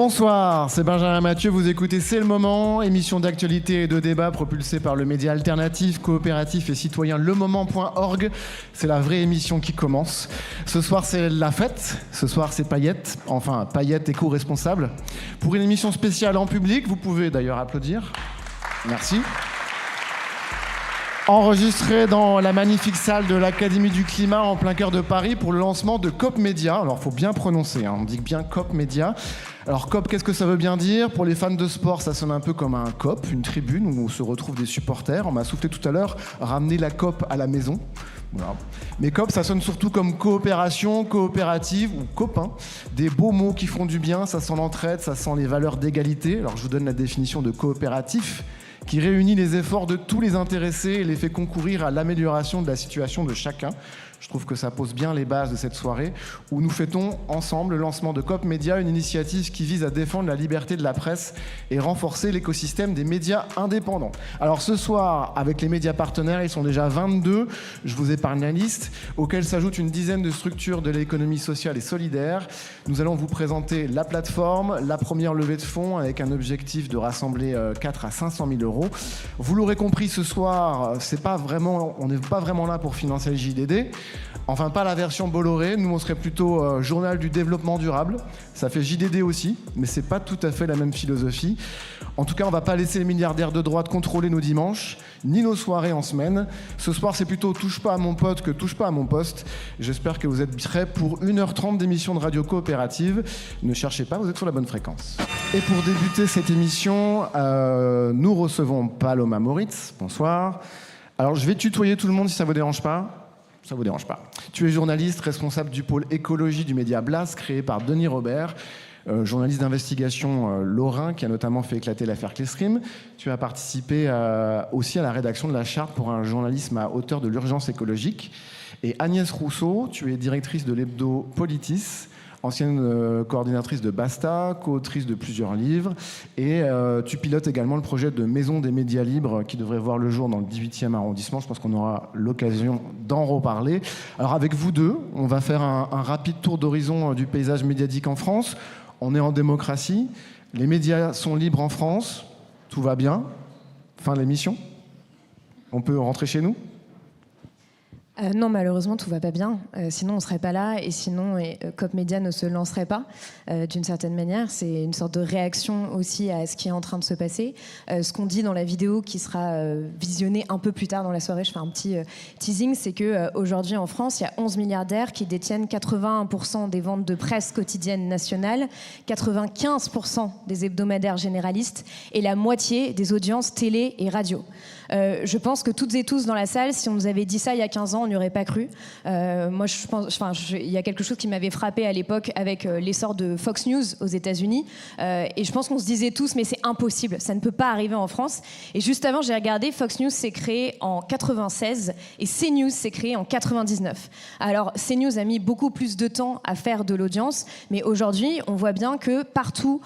Bonsoir, c'est Benjamin Mathieu, vous écoutez C'est le moment, émission d'actualité et de débat propulsée par le média alternatif, coopératif et citoyen lemoment.org. C'est la vraie émission qui commence. Ce soir c'est la fête, ce soir c'est Paillettes, enfin Paillettes éco-responsable. Pour une émission spéciale en public, vous pouvez d'ailleurs applaudir. Merci. Enregistré dans la magnifique salle de l'Académie du Climat en plein cœur de Paris pour le lancement de COP Média. Alors, il faut bien prononcer, on dit bien COP Média. Alors, COP, qu'est-ce que ça veut bien dire ? Pour les fans de sport, ça sonne un peu comme un COP, une tribune où se retrouvent des supporters. On m'a soufflé tout à l'heure, ramener la COP à la maison. Voilà. Mais COP, ça sonne surtout comme coopération, coopérative ou copain. Des beaux mots qui font du bien, ça sent l'entraide, ça sent les valeurs d'égalité. Alors, je vous donne la définition de coopératif, qui réunit les efforts de tous les intéressés et les fait concourir à l'amélioration de la situation de chacun. Je trouve que ça pose bien les bases de cette soirée où nous fêtons ensemble le lancement de COP Média, une initiative qui vise à défendre la liberté de la presse et renforcer l'écosystème des médias indépendants. Alors ce soir, avec les médias partenaires, ils sont déjà 22, je vous épargne la liste, auxquels s'ajoute une dizaine de structures de l'économie sociale et solidaire. Nous allons vous présenter la plateforme, la première levée de fonds avec un objectif de rassembler 4 à 500 000 euros. Vous l'aurez compris, ce soir, on n'est pas vraiment là pour financer le JDD. Enfin, pas la version Bolloré. Nous, on serait plutôt journal du développement durable. Ça fait JDD aussi, mais c'est pas tout à fait la même philosophie. En tout cas, on va pas laisser les milliardaires de droite contrôler nos dimanches, ni nos soirées en semaine. Ce soir, c'est plutôt touche pas à mon pote que touche pas à mon poste. J'espère que vous êtes prêts pour 1h30 d'émission de radio coopérative. Ne cherchez pas, vous êtes sur la bonne fréquence. Et pour débuter cette émission, nous recevons Paloma Moritz. Bonsoir. Alors, je vais tutoyer tout le monde si ça vous dérange pas. Ça vous dérange pas. Tu es journaliste, responsable du pôle écologie du média Blast, créé par Denis Robert, journaliste d'investigation lorrain, qui a notamment fait éclater l'affaire Clestream. Tu as participé aussi à la rédaction de la charte pour un journalisme à hauteur de l'urgence écologique. Et Agnès Rousseau, tu es directrice de l'hebdo Politis, ancienne coordinatrice de Basta, co-autrice de plusieurs livres, et tu pilotes également le projet de Maison des médias libres qui devrait voir le jour dans le 18e arrondissement. Je pense qu'on aura l'occasion d'en reparler. Alors avec vous deux, on va faire un rapide tour d'horizon du paysage médiatique en France. On est en démocratie, les médias sont libres en France, tout va bien. Fin de l'émission. On peut rentrer chez nous ? Non, malheureusement, tout va pas bien. Sinon, on serait pas là, et sinon, COP Média ne se lancerait pas. D'une certaine manière, c'est une sorte de réaction aussi à ce qui est en train de se passer. Ce qu'on dit dans la vidéo qui sera visionnée un peu plus tard dans la soirée, je fais un petit teasing, c'est que aujourd'hui en France, il y a 11 milliardaires qui détiennent 81% des ventes de presse quotidienne nationale, 95% des hebdomadaires généralistes et la moitié des audiences télé et radio. Je pense que toutes et tous dans la salle, si on nous avait dit ça il y a 15 ans, on n'y aurait pas cru. Moi, je pense, il y a quelque chose qui m'avait frappé à l'époque avec l'essor de Fox News aux États-Unis. Et je pense qu'on se disait tous, mais c'est impossible, ça ne peut pas arriver en France. Et juste avant, j'ai regardé, Fox News s'est créé en 96 et CNews s'est créé en 99. Alors, CNews a mis beaucoup plus de temps à faire de l'audience, mais aujourd'hui, on voit bien que partout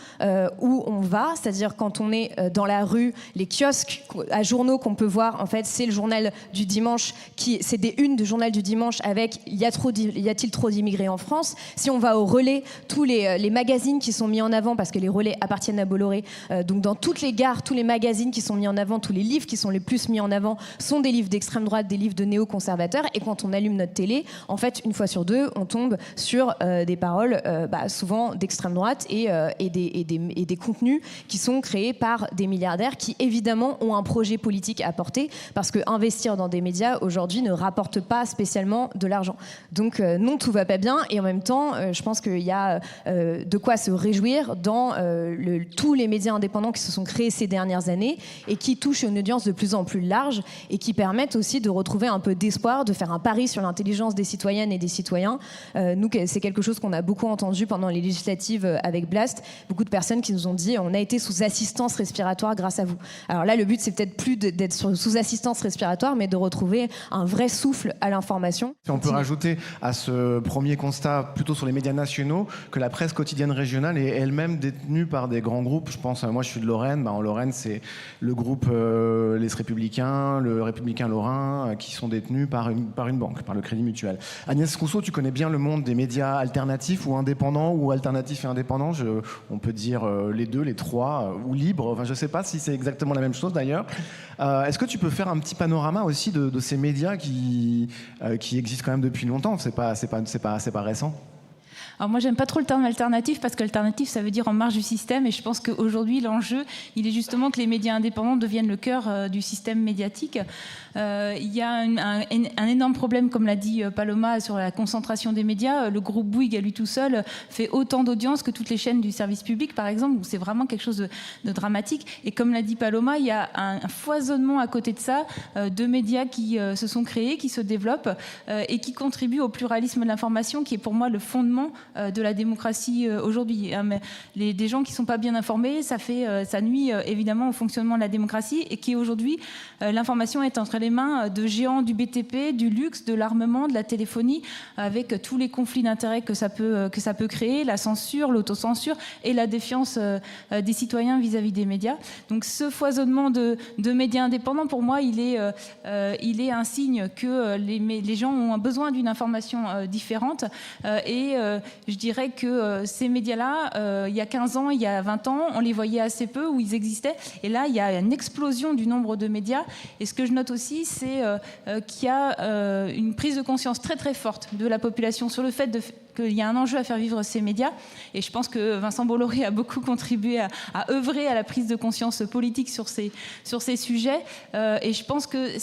où on va, c'est-à-dire quand on est dans la rue, les kiosques à journaux qu'on peut voir, en fait, c'est le journal du dimanche, c'est des unes du journal du dimanche avec y a-t-il trop d'immigrés en France. Si on va au relais, tous les magazines qui sont mis en avant, parce que les relais appartiennent à Bolloré, donc dans toutes les gares, tous les magazines qui sont mis en avant, tous les livres qui sont les plus mis en avant sont des livres d'extrême droite, des livres de néoconservateurs. Et quand on allume notre télé, en fait, une fois sur deux, on tombe sur des paroles souvent d'extrême droite et des contenus qui sont créés par des milliardaires qui, évidemment, ont un projet politique à porter, parce que investir dans des médias aujourd'hui ne rapporte pas spécialement de l'argent. Donc non, tout va pas bien, et en même temps, je pense qu'il y a de quoi se réjouir dans tous les médias indépendants qui se sont créés ces dernières années et qui touchent une audience de plus en plus large et qui permettent aussi de retrouver un peu d'espoir, de faire un pari sur l'intelligence des citoyennes et des citoyens. Nous, c'est quelque chose qu'on a beaucoup entendu pendant les législatives avec Blast. Beaucoup de personnes qui nous ont dit on a été sous assistance respiratoire grâce à vous. Alors là, le but, c'est peut-être plus d'être sous assistance respiratoire, mais de retrouver un vrai souffle accessible à l'information. On peut rajouter à ce premier constat, plutôt sur les médias nationaux, que la presse quotidienne régionale est elle-même détenue par des grands groupes. Je pense, moi je suis de Lorraine, en Lorraine c'est le groupe Les Républicains, le Républicain Lorrain, qui sont détenus par une banque, par le Crédit Mutuel. Agnès Rousseau, tu connais bien le monde des médias alternatifs ou indépendants, ou alternatifs et indépendants, on peut dire les deux, les trois, ou libres, enfin je ne sais pas si c'est exactement la même chose d'ailleurs. Est-ce que tu peux faire un petit panorama aussi de ces médias qui existent quand même depuis longtemps? C'est pas récent. Alors moi, j'aime pas trop le terme alternatif parce qu'alternatif, ça veut dire en marge du système. Et je pense qu'aujourd'hui, l'enjeu, il est justement que les médias indépendants deviennent le cœur du système médiatique. Il y a un énorme problème, comme l'a dit Paloma, sur la concentration des médias. Le groupe Bouygues, à lui tout seul, fait autant d'audience que toutes les chaînes du service public, par exemple, où c'est vraiment quelque chose de dramatique. Et comme l'a dit Paloma, il y a un foisonnement à côté de ça de médias qui se sont créés, qui se développent et qui contribuent au pluralisme de l'information, qui est pour moi le fondement de la démocratie aujourd'hui. Des gens qui ne sont pas bien informés, ça nuit évidemment au fonctionnement de la démocratie, et qui aujourd'hui, l'information est entre les mains de géants du BTP, du luxe, de l'armement, de la téléphonie, avec tous les conflits d'intérêts que ça peut créer, la censure, l'autocensure et la défiance des citoyens vis-à-vis des médias. Donc ce foisonnement de médias indépendants, pour moi, il est un signe que les gens ont besoin d'une information différente, et je dirais que ces médias-là, il y a 15 ans, il y a 20 ans, on les voyait assez peu, où ils existaient, et là il y a une explosion du nombre de médias. Et ce que je note aussi, c'est qu'il y a une prise de conscience très très forte de la population sur le fait qu'il y a un enjeu à faire vivre ces médias. Et je pense que Vincent Bolloré a beaucoup contribué à œuvrer à la prise de conscience politique sur ces sujets. Et je pense que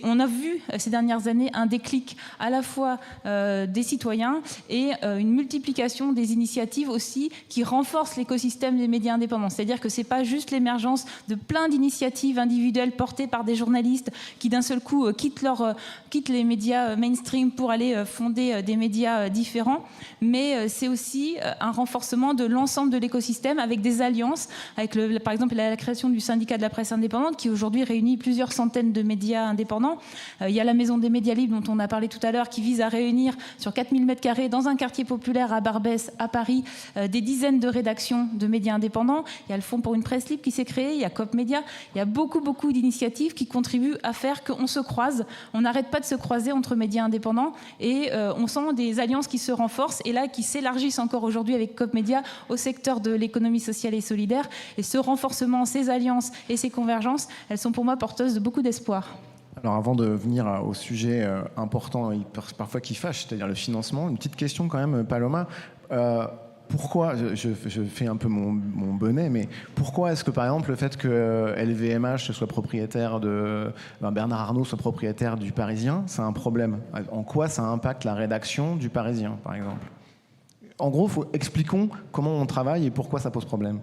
on a vu ces dernières années un déclic à la fois des citoyens et une multiplication des initiatives aussi qui renforcent l'écosystème des médias indépendants. C'est-à-dire que c'est pas juste l'émergence de plein d'initiatives individuelles portées par des journalistes qui d'un seul coup quittent les médias mainstream pour aller fonder des médias différents, mais c'est aussi un renforcement de l'ensemble de l'écosystème avec des alliances, avec par exemple la création du syndicat de la presse indépendante qui aujourd'hui réunit plusieurs centaines de médias indépendants. Il y a la Maison des médias libres dont on a parlé tout à l'heure qui vise à réunir sur 4000 m² dans un quartier populaire à Barbès, à Paris, des dizaines de rédactions de médias indépendants. Il y a le Fonds pour une presse libre qui s'est créé, il y a COP Média, il y a beaucoup d'initiatives qui contribuent à faire qu'on se croise. On n'arrête pas de se croiser entre médias indépendants et on sent des alliances qui se renforcent et là qui s'élargissent encore aujourd'hui avec COP Média au secteur de l'économie sociale et solidaire. Et ce renforcement, ces alliances et ces convergences, elles sont pour moi porteuses de beaucoup d'espoir. Alors avant de venir au sujet important et parfois qui fâche, c'est-à-dire le financement, une petite question quand même, Paloma. Pourquoi, je fais un peu mon bonnet, mais pourquoi est-ce que par exemple le fait que LVMH soit propriétaire Bernard Arnault soit propriétaire du Parisien, c'est un problème? En quoi ça impacte la rédaction du Parisien, par exemple? En gros, expliquons comment on travaille et pourquoi ça pose problème.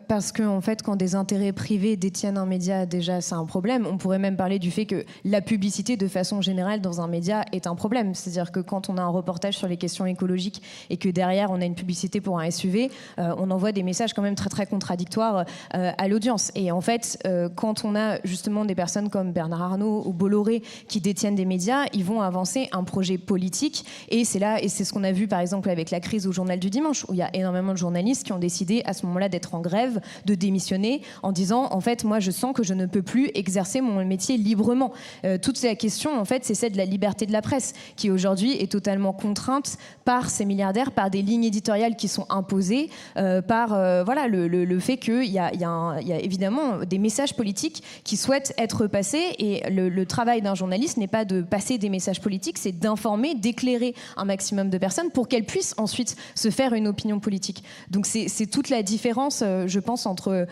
Parce que en fait, quand des intérêts privés détiennent un média, déjà c'est un problème. On pourrait même parler du fait que la publicité de façon générale dans un média est un problème. C'est-à-dire que quand on a un reportage sur les questions écologiques et que derrière on a une publicité pour un SUV, on envoie des messages quand même très très contradictoires à l'audience. Et en fait, quand on a justement des personnes comme Bernard Arnault ou Bolloré qui détiennent des médias, ils vont avancer un projet politique. Et c'est ce qu'on a vu par exemple avec la crise au Journal du Dimanche, où il y a énormément de journalistes qui ont décidé à ce moment-là d'être en grève, de démissionner en disant en fait moi je sens que je ne peux plus exercer mon métier librement. Toute la question en fait c'est celle de la liberté de la presse qui aujourd'hui est totalement contrainte par ces milliardaires, par des lignes éditoriales qui sont imposées, par le fait qu'il y a évidemment des messages politiques qui souhaitent être passés et le travail d'un journaliste n'est pas de passer des messages politiques, c'est d'informer, d'éclairer un maximum de personnes pour qu'elles puissent ensuite se faire une opinion politique. Donc c'est toute la différence je pense entre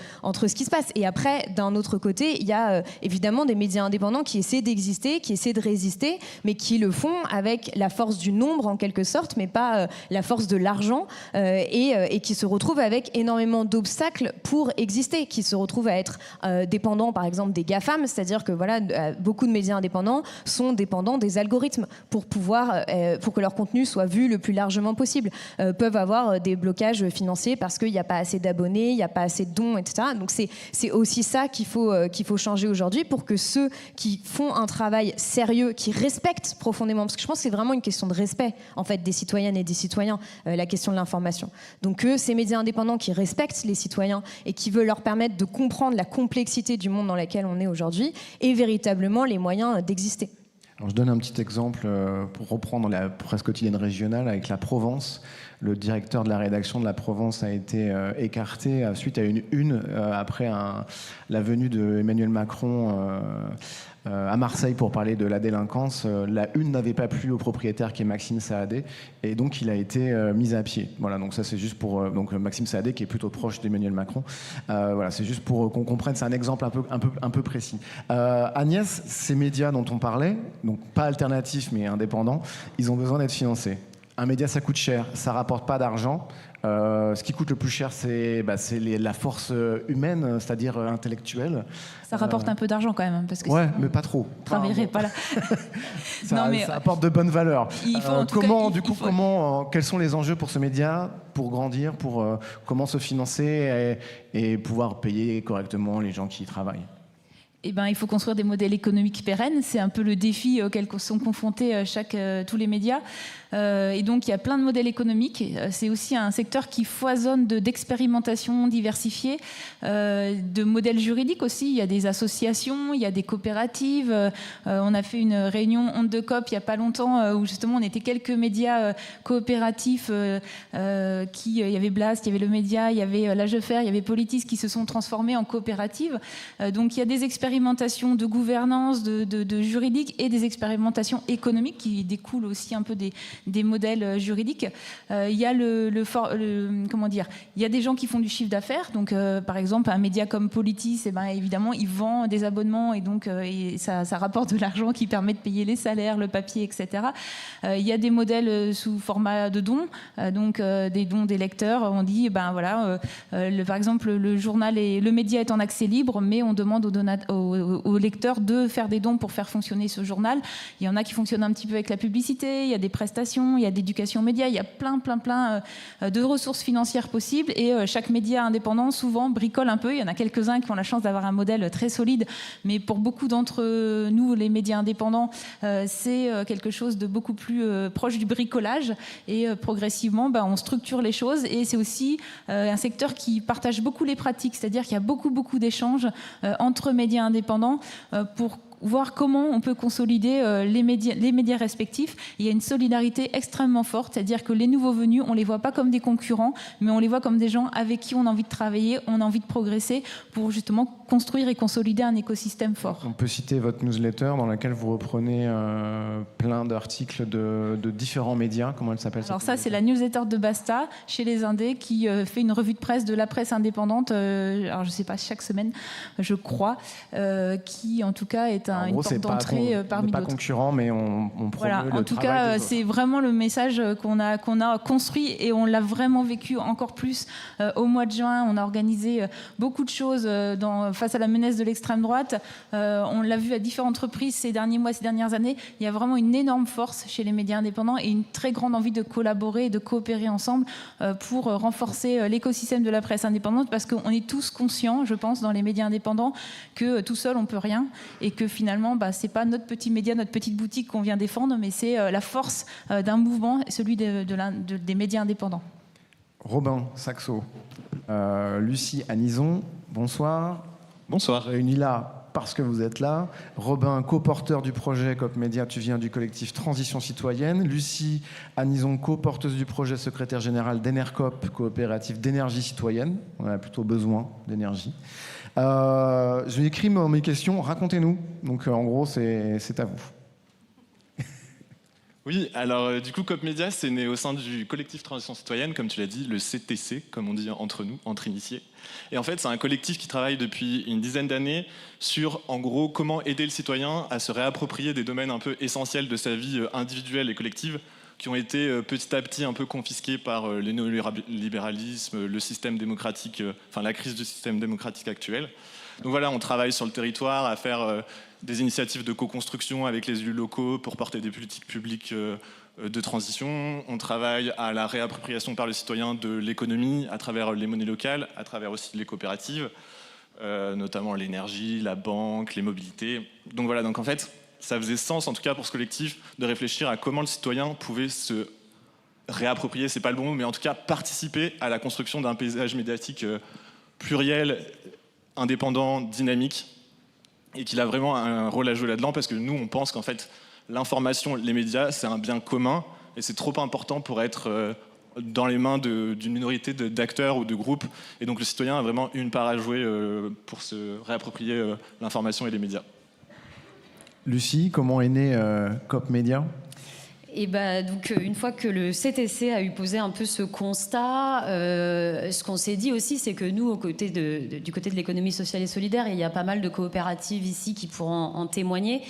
ce qui se passe. Et après, d'un autre côté, il y a évidemment des médias indépendants qui essaient d'exister, qui essaient de résister, mais qui le font avec la force du nombre en quelque sorte, mais pas la force de l'argent, et qui se retrouvent avec énormément d'obstacles pour exister, qui se retrouvent à être dépendants par exemple des GAFAM, c'est-à-dire que voilà, beaucoup de médias indépendants sont dépendants des algorithmes pour que leur contenu soit vu le plus largement possible, peuvent avoir des blocages financiers parce qu'il n'y a pas assez d'abonnés, n'y a pas assez de dons, etc. Donc c'est aussi ça qu'il faut changer aujourd'hui pour que ceux qui font un travail sérieux, qui respectent profondément, parce que je pense que c'est vraiment une question de respect en fait des citoyennes et des citoyens, la question de l'information. Donc ces médias indépendants qui respectent les citoyens et qui veulent leur permettre de comprendre la complexité du monde dans lequel on est aujourd'hui et véritablement les moyens d'exister. Alors, je donne un petit exemple pour reprendre la presse quotidienne régionale avec la Provence. Le directeur de la rédaction de la Provence a été écarté suite à une une après la venue d'Emmanuel Macron à Marseille pour parler de la délinquance. La une n'avait pas plu au propriétaire qui est Maxime Saadé et donc il a été mis à pied. Voilà, donc ça c'est juste pour donc Maxime Saadé qui est plutôt proche d'Emmanuel Macron. Voilà, c'est juste pour qu'on comprenne, c'est un exemple un peu précis. Agnès, ces médias dont on parlait, donc pas alternatifs mais indépendants, ils ont besoin d'être financés. Un média, ça coûte cher, ça rapporte pas d'argent. Ce qui coûte le plus cher, c'est la force humaine, c'est-à-dire intellectuelle. Ça rapporte un peu d'argent quand même. Parce que ouais, mais pas trop. Je ne travaillerai pas là. Ça apporte de bonnes valeurs. Quels sont les enjeux pour ce média, pour grandir, pour comment se financer et pouvoir payer correctement les gens qui y travaillent? Il faut construire des modèles économiques pérennes. C'est un peu le défi auquel sont confrontés tous les médias. Et donc, il y a plein de modèles économiques. C'est aussi un secteur qui foisonne d'expérimentation diversifiée, de modèles juridiques aussi. Il y a des associations, il y a des coopératives. On a fait une réunion Onde de COP il n'y a pas longtemps où justement on était quelques médias coopératifs. Il y avait Blast, il y avait Le Média, il y avait l'Agefer, il y avait Politis qui se sont transformés en coopératives. Donc, il y a des expérimentations de gouvernance, de juridique et des expérimentations économiques qui découlent aussi un peu des modèles juridiques. Il y a comment dire, il y a des gens qui font du chiffre d'affaires. Donc, par exemple, un média comme Politis, évidemment, il vend des abonnements et donc ça rapporte de l'argent qui permet de payer les salaires, le papier, etc. Il y a des modèles sous format de dons, donc des dons des lecteurs. On dit, par exemple, le média est en accès libre, mais on demande aux lecteurs de faire des dons pour faire fonctionner ce journal. Il y en a qui fonctionnent un petit peu avec la publicité, il y a des prestations, il y a d'éducation média, il y a plein de ressources financières possibles et chaque média indépendant souvent bricole un peu. Il y en a quelques-uns qui ont la chance d'avoir un modèle très solide, mais pour beaucoup d'entre nous, les médias indépendants, c'est quelque chose de beaucoup plus proche du bricolage et progressivement, on structure les choses et c'est aussi un secteur qui partage beaucoup les pratiques, c'est-à-dire qu'il y a beaucoup d'échanges entre médias indépendants pour voir comment on peut consolider les médias respectifs. Il y a une solidarité extrêmement forte, c'est-à-dire que les nouveaux venus, on ne les voit pas comme des concurrents, mais on les voit comme des gens avec qui on a envie de travailler, on a envie de progresser pour justement construire et consolider un écosystème fort. On peut citer votre newsletter dans laquelle vous reprenez plein d'articles de différents médias. Comment elle s'appelle? Alors ça, c'est la newsletter de Basta, chez les Indés, qui fait une revue de presse de la presse indépendante, alors je ne sais pas, chaque semaine, je crois, qui en tout cas est une porte d'entrée parmi d'autres. Pas concurrent, mais on promeut voilà, le en tout cas, c'est vraiment le message qu'on a construit et on l'a vraiment vécu encore plus au mois de juin. On a organisé beaucoup de choses face à la menace de l'extrême droite. On l'a vu à différentes reprises ces derniers mois, ces dernières années. Il y a vraiment une énorme force chez les médias indépendants et une très grande envie de collaborer et de coopérer ensemble pour renforcer l'écosystème de la presse indépendante, parce qu'on est tous conscients, je pense, dans les médias indépendants, que tout seul on peut rien et que finalement c'est pas notre petit média, notre petite boutique qu'on vient défendre, mais c'est la force d'un mouvement, celui des médias indépendants. Robin Saxo, Lucie Anison, bonsoir. Bonsoir. Réunis là parce que vous êtes là. Robin, co-porteur du projet COP Média, tu viens du collectif Transition Citoyenne. Lucie Anison, co-porteuse du projet, secrétaire générale d'Enercop, coopérative d'énergie citoyenne. On a plutôt besoin d'énergie. Je vais écrire mes questions, racontez-nous. Donc en gros, c'est à vous. Oui, alors du coup, COP Média, c'est né au sein du collectif Transition Citoyenne, comme tu l'as dit, le CTC, comme on dit entre nous, entre initiés. Et en fait, c'est un collectif qui travaille depuis une dizaine d'années sur, en gros, comment aider le citoyen à se réapproprier des domaines un peu essentiels de sa vie individuelle et collective, qui ont été petit à petit un peu confisqués par le néolibéralisme, le système démocratique, la crise du système démocratique actuel. Donc voilà, on travaille sur le territoire à faire des initiatives de co-construction avec les élus locaux pour porter des politiques publiques de transition, on travaille à la réappropriation par le citoyen de l'économie à travers les monnaies locales, à travers aussi les coopératives, notamment l'énergie, la banque, les mobilités. Donc voilà, donc en fait, ça faisait sens, en tout cas pour ce collectif, de réfléchir à comment le citoyen pouvait se réapproprier, c'est pas le bon mot, mais en tout cas participer à la construction d'un paysage médiatique pluriel, indépendant, dynamique, et qu'il a vraiment un rôle à jouer là-dedans, parce que nous, on pense qu'en fait, l'information, les médias, c'est un bien commun, et c'est trop important pour être dans les mains d'une minorité d'acteurs ou de groupes. Et donc le citoyen a vraiment une part à jouer pour se réapproprier l'information et les médias. Lucie, comment est né COP Média ? Et donc, une fois que le CTC a eu posé un peu ce constat, ce qu'on s'est dit aussi, c'est que nous, du côté de l'économie sociale et solidaire, et il y a pas mal de coopératives ici qui pourront en témoigner,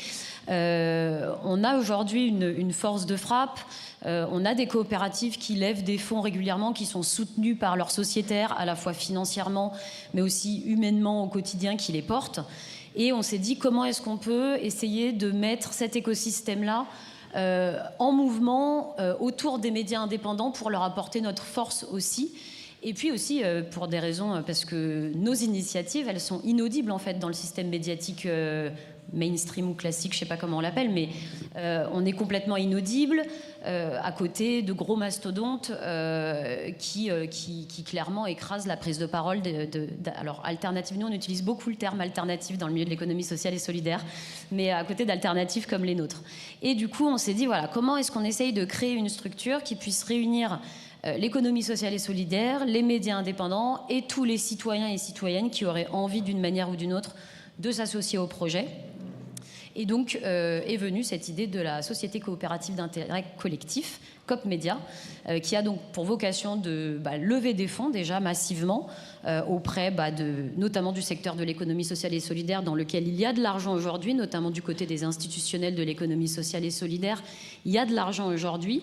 on a aujourd'hui une force de frappe. On a des coopératives qui lèvent des fonds régulièrement, qui sont soutenus par leurs sociétaires, à la fois financièrement, mais aussi humainement au quotidien, qui les portent. Et on s'est dit, comment est-ce qu'on peut essayer de mettre cet écosystème-là en mouvement autour des médias indépendants pour leur apporter notre force aussi. Et puis aussi pour des raisons, parce que nos initiatives, elles sont inaudibles en fait dans le système médiatique mainstream ou classique, je ne sais pas comment on l'appelle, mais on est complètement inaudible à côté de gros mastodontes qui clairement écrasent la prise de parole. Alors, alternative, nous on utilise beaucoup le terme alternative dans le milieu de l'économie sociale et solidaire, mais à côté d'alternatives comme les nôtres. Et du coup, on s'est dit, voilà, comment est-ce qu'on essaye de créer une structure qui puisse réunir l'économie sociale et solidaire, les médias indépendants et tous les citoyens et citoyennes qui auraient envie d'une manière ou d'une autre de s'associer au projet. Et donc est venue cette idée de la société coopérative d'intérêt collectif, COP Média, qui a donc pour vocation de lever des fonds déjà massivement auprès notamment du secteur de l'économie sociale et solidaire, dans lequel il y a de l'argent aujourd'hui, notamment du côté des institutionnels de l'économie sociale et solidaire. Il y a de l'argent aujourd'hui.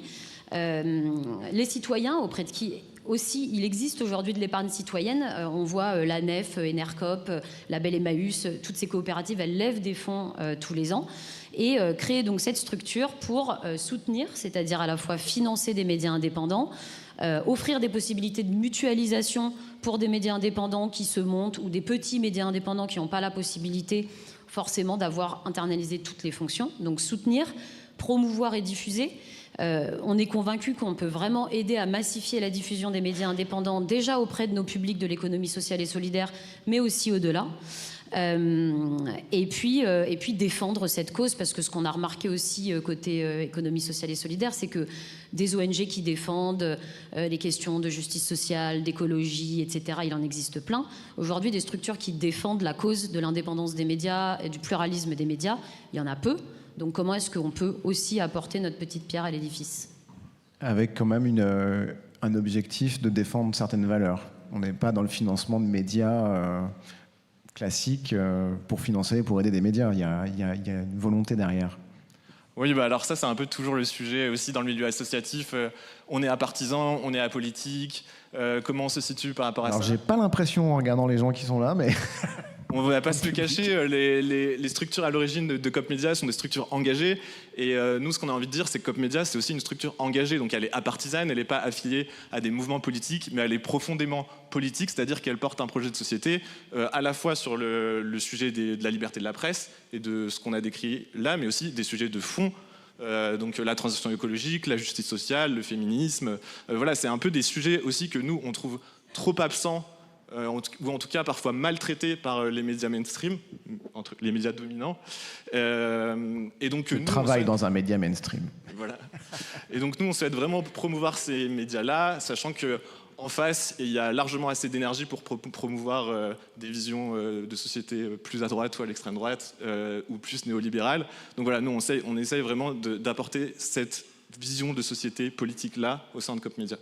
Les citoyens, auprès de qui aussi il existe aujourd'hui de l'épargne citoyenne, on voit la NEF, Enercop, Label Emmaüs, toutes ces coopératives, elles lèvent des fonds tous les ans et créent donc cette structure pour soutenir, c'est-à-dire à la fois financer des médias indépendants, offrir des possibilités de mutualisation pour des médias indépendants qui se montent ou des petits médias indépendants qui n'ont pas la possibilité forcément d'avoir internalisé toutes les fonctions, donc soutenir, promouvoir et diffuser. On est convaincu qu'on peut vraiment aider à massifier la diffusion des médias indépendants déjà auprès de nos publics de l'économie sociale et solidaire, mais aussi au-delà. Et puis défendre cette cause, parce que ce qu'on a remarqué aussi côté économie sociale et solidaire, c'est que des ONG qui défendent les questions de justice sociale, d'écologie, etc., il en existe plein. Aujourd'hui, des structures qui défendent la cause de l'indépendance des médias et du pluralisme des médias, il y en a peu. Donc comment est-ce qu'on peut aussi apporter notre petite pierre à l'édifice ? Avec quand même un objectif de défendre certaines valeurs. On n'est pas dans le financement de médias classiques pour financer, pour aider des médias. Il y a une volonté derrière. Oui, alors ça, c'est un peu toujours le sujet aussi dans le milieu associatif. On est apartisan, on est apolitique. Comment on se situe par rapport à ça ? Alors, j'ai pas l'impression, en regardant les gens qui sont là, mais... On ne va pas se le cacher, les structures à l'origine de COP Média sont des structures engagées. Et nous, ce qu'on a envie de dire, c'est que COP Média, c'est aussi une structure engagée. Donc elle est apartisane, elle n'est pas affiliée à des mouvements politiques, mais elle est profondément politique, c'est-à-dire qu'elle porte un projet de société à la fois sur le sujet de la liberté de la presse et de ce qu'on a décrit là, mais aussi des sujets de fond. Donc la transition écologique, la justice sociale, le féminisme. Voilà, c'est un peu des sujets aussi que nous, on trouve trop absents, ou en tout cas parfois maltraités par les médias mainstream, les médias dominants. Et donc, je travaille dans un média mainstream. Voilà. Et donc nous, on souhaite vraiment promouvoir ces médias-là, sachant qu'en face, il y a largement assez d'énergie pour promouvoir des visions de société plus à droite ou à l'extrême droite, ou plus néolibérales. Donc voilà, nous, on essaye vraiment d'apporter cette vision de société politique-là au sein de COP Média.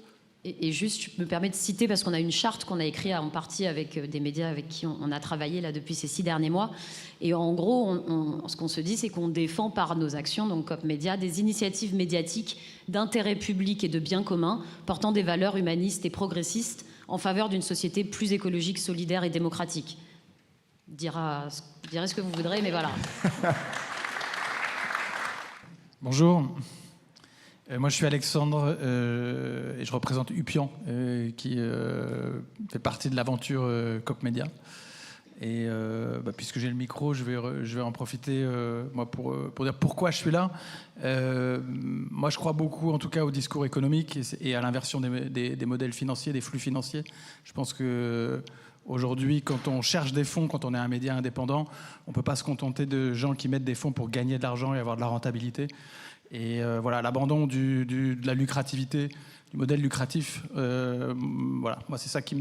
Et juste, je me permets de citer, parce qu'on a une charte qu'on a écrite en partie avec des médias avec qui on a travaillé là, depuis ces 6 derniers mois. Et en gros, ce qu'on se dit, c'est qu'on défend par nos actions, donc COP Média, des initiatives médiatiques d'intérêt public et de bien commun, portant des valeurs humanistes et progressistes en faveur d'une société plus écologique, solidaire et démocratique. Direz ce que vous voudrez, mais voilà. Bonjour. Moi, je suis Alexandre et je représente Upian, qui fait partie de l'aventure COP Média. Et puisque j'ai le micro, je vais en profiter moi pour dire pourquoi je suis là. Moi, je crois beaucoup, en tout cas, au discours économique et à l'inversion des modèles financiers, des flux financiers. Je pense que aujourd'hui, quand on cherche des fonds, quand on est un média indépendant, on ne peut pas se contenter de gens qui mettent des fonds pour gagner de l'argent et avoir de la rentabilité. Et voilà, l'abandon de la lucrativité, du modèle lucratif, voilà, moi c'est ça qui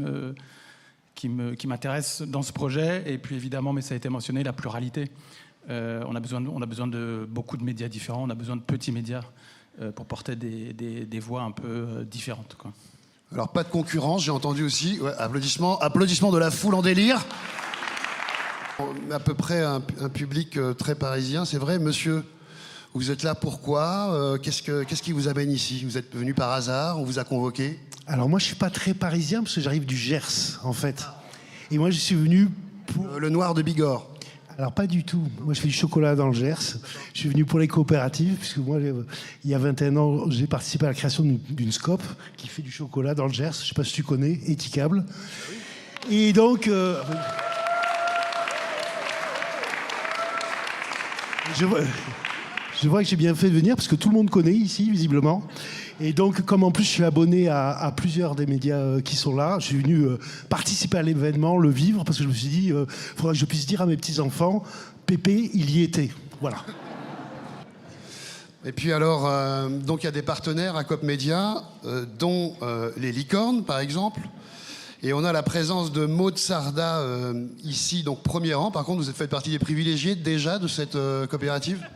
m'intéresse dans ce projet. Et puis évidemment, mais ça a été mentionné, la pluralité. On a besoin de beaucoup de médias différents, on a besoin de petits médias pour porter des voix un peu différentes, quoi. Alors pas de concurrence, j'ai entendu aussi, ouais, applaudissements de la foule en délire. À peu près un public très parisien, c'est vrai, monsieur. Vous êtes là pourquoi qu'est-ce qui vous amène ici? Vous êtes venu par hasard? On vous a convoqué? Alors moi, je suis pas très parisien parce que j'arrive du Gers, en fait. Et moi, je suis venu pour... Le Noir de Bigorre. Alors pas du tout. Moi, je fais du chocolat dans le Gers. Je suis venu pour les coopératives, puisque moi, il y a 21 ans, j'ai participé à la création d'une SCOP qui fait du chocolat dans le Gers. Je sais pas si tu connais, Éthicable. Et donc... Je vois que j'ai bien fait de venir parce que tout le monde connaît ici, visiblement. Et donc, comme en plus je suis abonné à plusieurs des médias qui sont là, je suis venu participer à l'événement, le vivre, parce que je me suis dit, il faudra que je puisse dire à mes petits-enfants, Pépé, il y était. Voilà. Et puis alors, donc il y a des partenaires à COP Média, dont les licornes, par exemple. Et on a la présence de Maud Sarda ici, donc premier rang. Par contre, vous faites partie des privilégiés déjà de cette coopérative?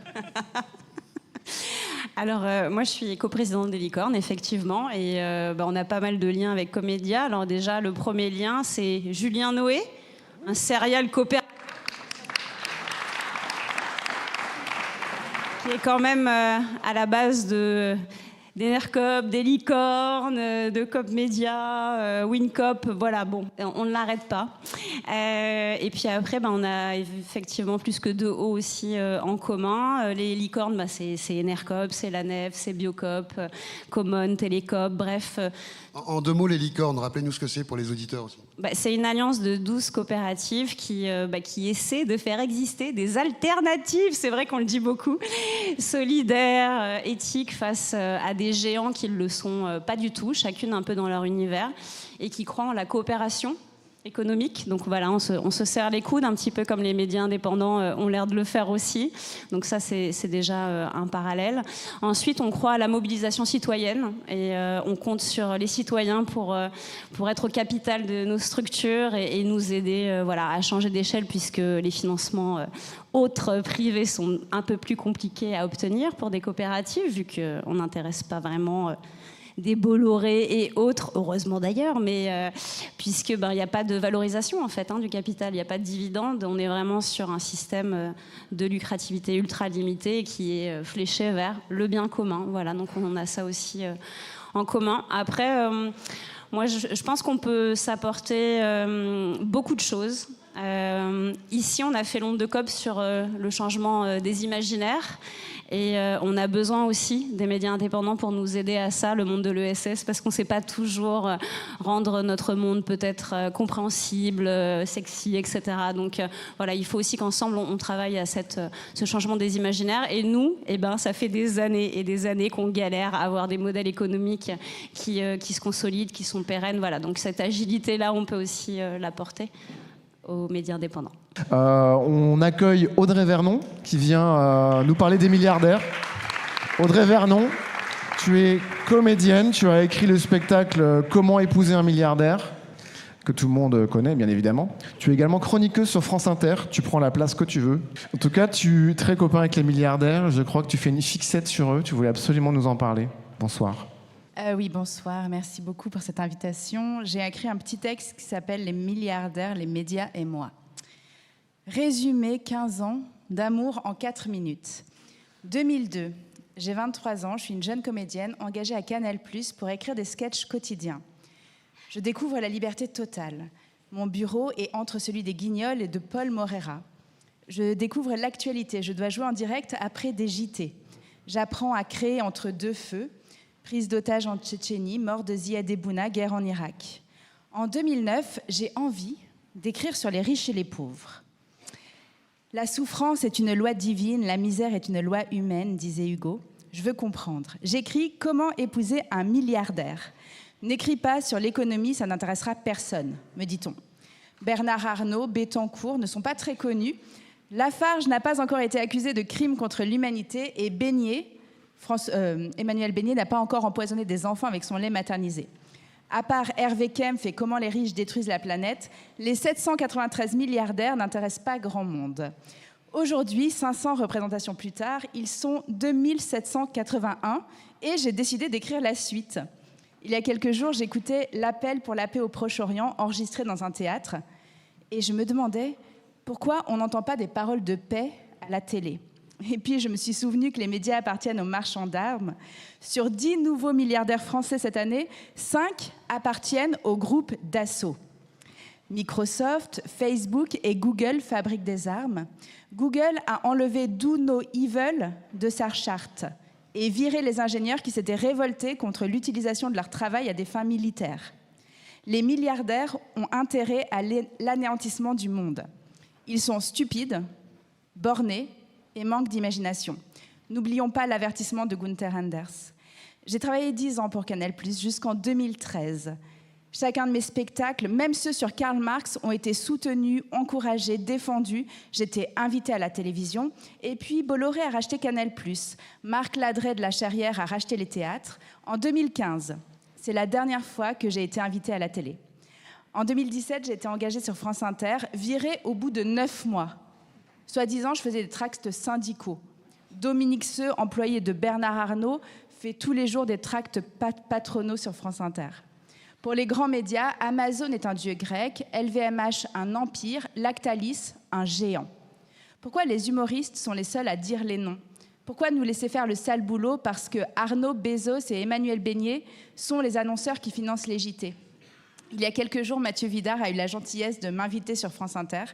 Alors, moi, je suis coprésidente des Licornes, effectivement, et on a pas mal de liens avec Comédia. Alors déjà, le premier lien, c'est Julien Noé, un serial coopératif qui est quand même à la base d'Enercop, des Licornes, de COP Média, WinCop, voilà, bon, on ne l'arrête pas. Et puis après, on a effectivement plus que 2 hauts aussi en commun. Les Licornes, c'est Enercop, c'est la Nef, c'est Biocop, Common, Télécop, bref. En 2 mots, les licornes, rappelez-nous ce que c'est pour les auditeurs aussi. C'est une alliance de 12 coopératives qui essaie de faire exister des alternatives, c'est vrai qu'on le dit beaucoup, solidaires, éthiques face à des géants qui ne le sont pas du tout, chacune un peu dans leur univers, et qui croient en la coopération économique. Donc voilà, on se serre les coudes, un petit peu comme les médias indépendants ont l'air de le faire aussi. Donc ça, c'est déjà un parallèle. Ensuite, on croit à la mobilisation citoyenne et on compte sur les citoyens pour être au capital de nos structures et nous aider à changer d'échelle, puisque les financements autres privés sont un peu plus compliqués à obtenir pour des coopératives, vu qu'on n'intéresse pas vraiment... des Bolloré et autres, heureusement d'ailleurs, mais puisque il n'y a pas de valorisation en fait du capital, il n'y a pas de dividende, on est vraiment sur un système de lucrativité ultra limitée qui est fléché vers le bien commun. Voilà, donc on a ça aussi en commun. Après, moi je pense qu'on peut s'apporter beaucoup de choses. Ici, on a fait l'onde de COP sur le changement des imaginaires. Et on a besoin aussi des médias indépendants pour nous aider à ça, le monde de l'ESS, parce qu'on ne sait pas toujours rendre notre monde peut-être compréhensible, sexy, etc. Donc il faut aussi qu'ensemble on travaille à ce changement des imaginaires. Et nous, ça fait des années et des années qu'on galère à avoir des modèles économiques qui se consolident, qui sont pérennes. Voilà. Donc cette agilité-là, on peut aussi l'apporter aux médias indépendants. On accueille Audrey Vernon qui vient nous parler des milliardaires. Audrey Vernon, tu es comédienne, tu as écrit le spectacle Comment épouser un milliardaire, que tout le monde connaît bien évidemment. Tu es également chroniqueuse sur France Inter, tu prends la place que tu veux. En tout cas, tu es très copain avec les milliardaires, je crois que tu fais une fixette sur eux, tu voulais absolument nous en parler. Bonsoir. Oui, bonsoir. Merci beaucoup pour cette invitation. J'ai écrit un petit texte qui s'appelle « Les milliardaires, les médias et moi ». Résumé 15 ans d'amour en 4 minutes. 2002, j'ai 23 ans, je suis une jeune comédienne engagée à Canal+ pour écrire des sketchs quotidiens. Je découvre la liberté totale. Mon bureau est entre celui des Guignols et de Paul Morera. Je découvre l'actualité. Je dois jouer en direct après des JT. J'apprends à créer entre 2 feux. prise d'otage en Tchétchénie, mort de Ziad Ebouna, guerre en Irak. En 2009, j'ai envie d'écrire sur les riches et les pauvres. La souffrance est une loi divine, la misère est une loi humaine, disait Hugo. Je veux comprendre. J'écris « Comment épouser un milliardaire ?» N'écris pas sur l'économie, ça n'intéressera personne, me dit-on. Bernard Arnault, Bettencourt ne sont pas très connus. Lafarge n'a pas encore été accusé de crimes contre l'humanité et Emmanuel Beignet n'a pas encore empoisonné des enfants avec son lait maternisé. À part Hervé Kempf et comment les riches détruisent la planète, les 793 milliardaires n'intéressent pas grand monde. Aujourd'hui, 500 représentations plus tard, ils sont 2781 et j'ai décidé d'écrire la suite. Il y a quelques jours, j'écoutais l'appel pour la paix au Proche-Orient enregistré dans un théâtre et je me demandais pourquoi on n'entend pas des paroles de paix à la télé. Et puis, je me suis souvenu que les médias appartiennent aux marchands d'armes. Sur 10 nouveaux milliardaires français cette année, 5 appartiennent au groupe Dassault. Microsoft, Facebook et Google fabriquent des armes. Google a enlevé Do No Evil de sa charte et viré les ingénieurs qui s'étaient révoltés contre l'utilisation de leur travail à des fins militaires. Les milliardaires ont intérêt à l'anéantissement du monde. Ils sont stupides, bornés, et manque d'imagination. N'oublions pas l'avertissement de Gunther Anders. J'ai travaillé 10 ans pour Canal+, jusqu'en 2013. Chacun de mes spectacles, même ceux sur Karl Marx, ont été soutenus, encouragés, défendus. J'étais invitée à la télévision. Et puis, Bolloré a racheté Canal+. Marc Ladret de la Charrière a racheté les théâtres. En 2015, c'est la dernière fois que j'ai été invitée à la télé. En 2017, j'ai été engagée sur France Inter, virée au bout de 9 mois. Soi-disant, je faisais des tracts syndicaux. Dominique Seux, employé de Bernard Arnault, fait tous les jours des tracts patronaux sur France Inter. Pour les grands médias, Amazon est un dieu grec, LVMH un empire, Lactalis un géant. Pourquoi les humoristes sont les seuls à dire les noms? Pourquoi nous laisser faire le sale boulot parce que Arnaud, Bezos et Emmanuel Beignet sont les annonceurs qui financent les JT? Il y a quelques jours, Mathieu Vidard a eu la gentillesse de m'inviter sur France Inter.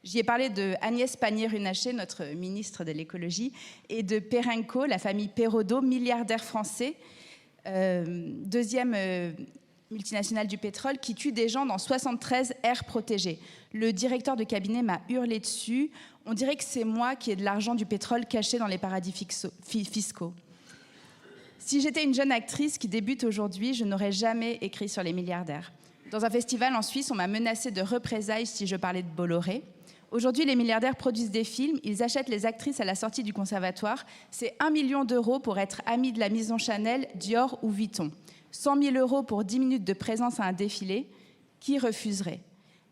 J'y ai parlé de Agnès Pannier-Runacher, notre ministre de l'écologie, et de Perenco, la famille Perraudot, milliardaire français, deuxième multinationale du pétrole, qui tue des gens dans 73 aires protégées. Le directeur de cabinet m'a hurlé dessus. On dirait que c'est moi qui ai de l'argent du pétrole caché dans les paradis fiscaux. Si j'étais une jeune actrice qui débute aujourd'hui, je n'aurais jamais écrit sur les milliardaires. Dans un festival en Suisse, on m'a menacé de représailles si je parlais de Bolloré. Aujourd'hui, les milliardaires produisent des films, ils achètent les actrices à la sortie du conservatoire. C'est 1 million d'euros pour être ami de la maison Chanel, Dior ou Vuitton. 100 000 euros pour 10 minutes de présence à un défilé. Qui refuserait?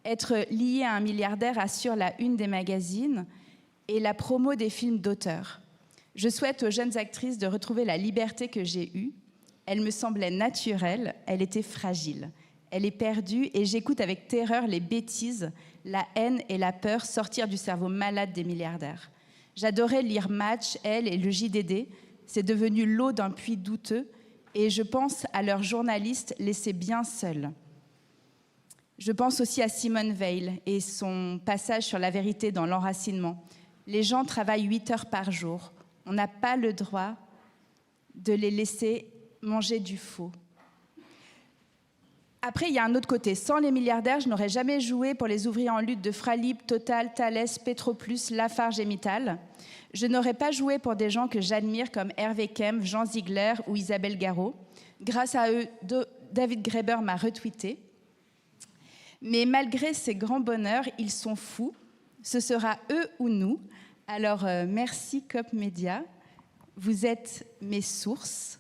Être lié à un milliardaire assure la une des magazines et la promo des films d'auteur. Je souhaite aux jeunes actrices de retrouver la liberté que j'ai eue. Elle me semblait naturelle, elle était fragile. Elle est perdue et j'écoute avec terreur les bêtises, la haine et la peur sortir du cerveau malade des milliardaires. J'adorais lire Match, Elle et le JDD. C'est devenu l'eau d'un puits douteux et je pense à leurs journalistes laissés bien seuls. Je pense aussi à Simone Veil et son passage sur la vérité dans l'enracinement. Les gens travaillent 8 heures par jour. On n'a pas le droit de les laisser manger du faux. Après, il y a un autre côté. Sans les milliardaires, je n'aurais jamais joué pour les ouvriers en lutte de Fralib, Total, Thales, Petroplus, Lafarge et Mittal. Je n'aurais pas joué pour des gens que j'admire comme Hervé Kempf, Jean Ziegler ou Isabelle Garot. Grâce à eux, David Graeber m'a retweeté. Mais malgré ces grands bonheurs, ils sont fous. Ce sera eux ou nous. Alors, merci COP Média. Vous êtes mes sources.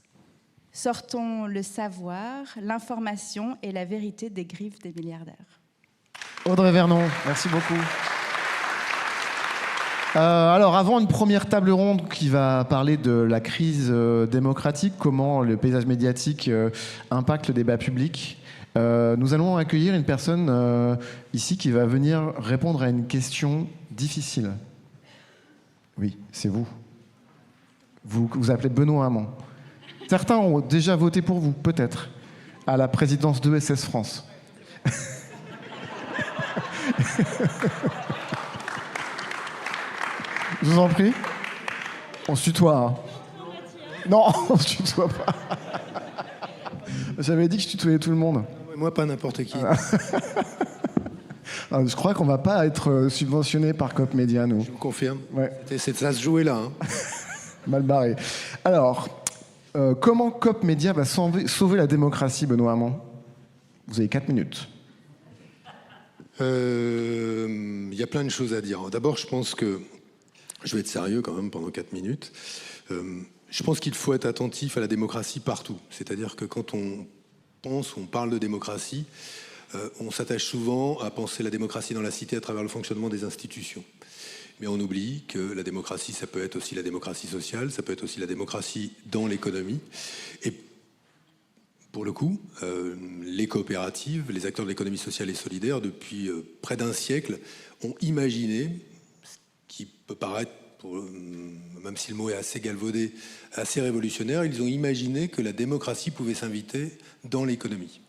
Sortons le savoir, l'information et la vérité des griffes des milliardaires. Audrey Vernon, merci beaucoup. Alors, avant une première table ronde qui va parler de la crise démocratique, comment le paysage médiatique impacte le débat public, nous allons accueillir une personne ici qui va venir répondre à une question difficile. Oui, c'est vous. Vous appelez Benoît Hamon. Certains ont déjà voté pour vous, peut-être, à la présidence de SS France. Je vous en prie. On se tutoie. Hein. Non, on se tutoie pas. J'avais dit que je tutoyais tout le monde. Moi, pas n'importe qui. Alors, je crois qu'on va pas être subventionné par Cop Média, nous. Je vous confirme. Ouais. Ça se jouait là. Hein. Mal barré. Alors, comment Cop Média va sauver la démocratie, Benoît Hamon? Vous avez 4 minutes. Il y a plein de choses à dire. D'abord, je pense que... Je vais être sérieux quand même pendant 4 minutes. Je pense qu'il faut être attentif à la démocratie partout. C'est-à-dire que quand on parle de démocratie, on s'attache souvent à penser la démocratie dans la cité à travers le fonctionnement des institutions. Mais on oublie que la démocratie, ça peut être aussi la démocratie sociale, ça peut être aussi la démocratie dans l'économie. Et pour le coup, les coopératives, les acteurs de l'économie sociale et solidaire, depuis près d'un siècle, ont imaginé, ce qui peut paraître, même si le mot est assez galvaudé, assez révolutionnaire, ils ont imaginé que la démocratie pouvait s'inviter dans l'économie.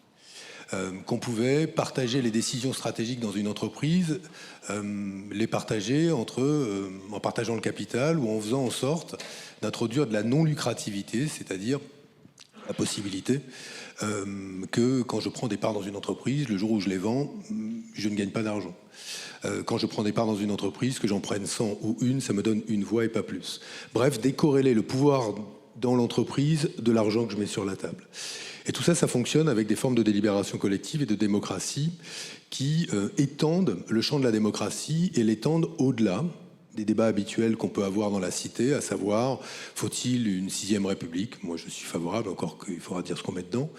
Qu'on pouvait partager les décisions stratégiques dans une entreprise, les partager en partageant le capital ou en faisant en sorte d'introduire de la non-lucrativité, c'est-à-dire la possibilité que quand je prends des parts dans une entreprise, le jour où je les vends, je ne gagne pas d'argent. Quand je prends des parts dans une entreprise, que j'en prenne 100 ou une, ça me donne une voix et pas plus. Bref, décorréler le pouvoir dans l'entreprise de l'argent que je mets sur la table. Et tout ça, ça fonctionne avec des formes de délibération collective et de démocratie qui étendent le champ de la démocratie et l'étendent au-delà des débats habituels qu'on peut avoir dans la cité, à savoir, faut-il une 6e république? Moi, je suis favorable, encore qu'il faudra dire ce qu'on met dedans.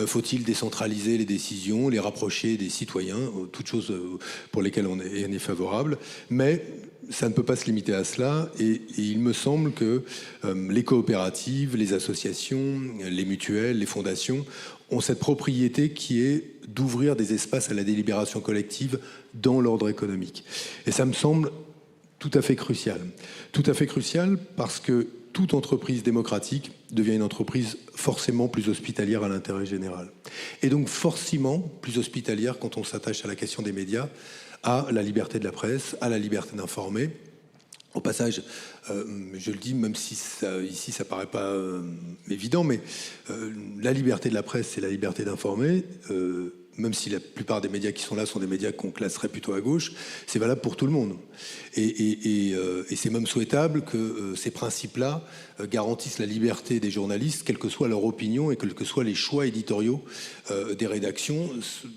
Faut-il décentraliser les décisions, les rapprocher des citoyens? Toutes choses pour lesquelles on est favorable. Mais ça ne peut pas se limiter à cela. Et il me semble que les coopératives, les associations, les mutuelles, les fondations ont cette propriété qui est d'ouvrir des espaces à la délibération collective dans l'ordre économique. Et ça me semble tout à fait crucial. Tout à fait crucial parce que toute entreprise démocratique devient une entreprise forcément plus hospitalière à l'intérêt général. Et donc forcément plus hospitalière quand on s'attache à la question des médias, à la liberté de la presse, à la liberté d'informer. Au passage, je le dis, même si ici ça paraît pas évident, mais la liberté de la presse, c'est la liberté d'informer. Même si la plupart des médias qui sont là sont des médias qu'on classerait plutôt à gauche, c'est valable pour tout le monde. Et c'est même souhaitable que ces principes-là garantissent la liberté des journalistes, quelle que soit leur opinion et quels que soient les choix éditoriaux des rédactions.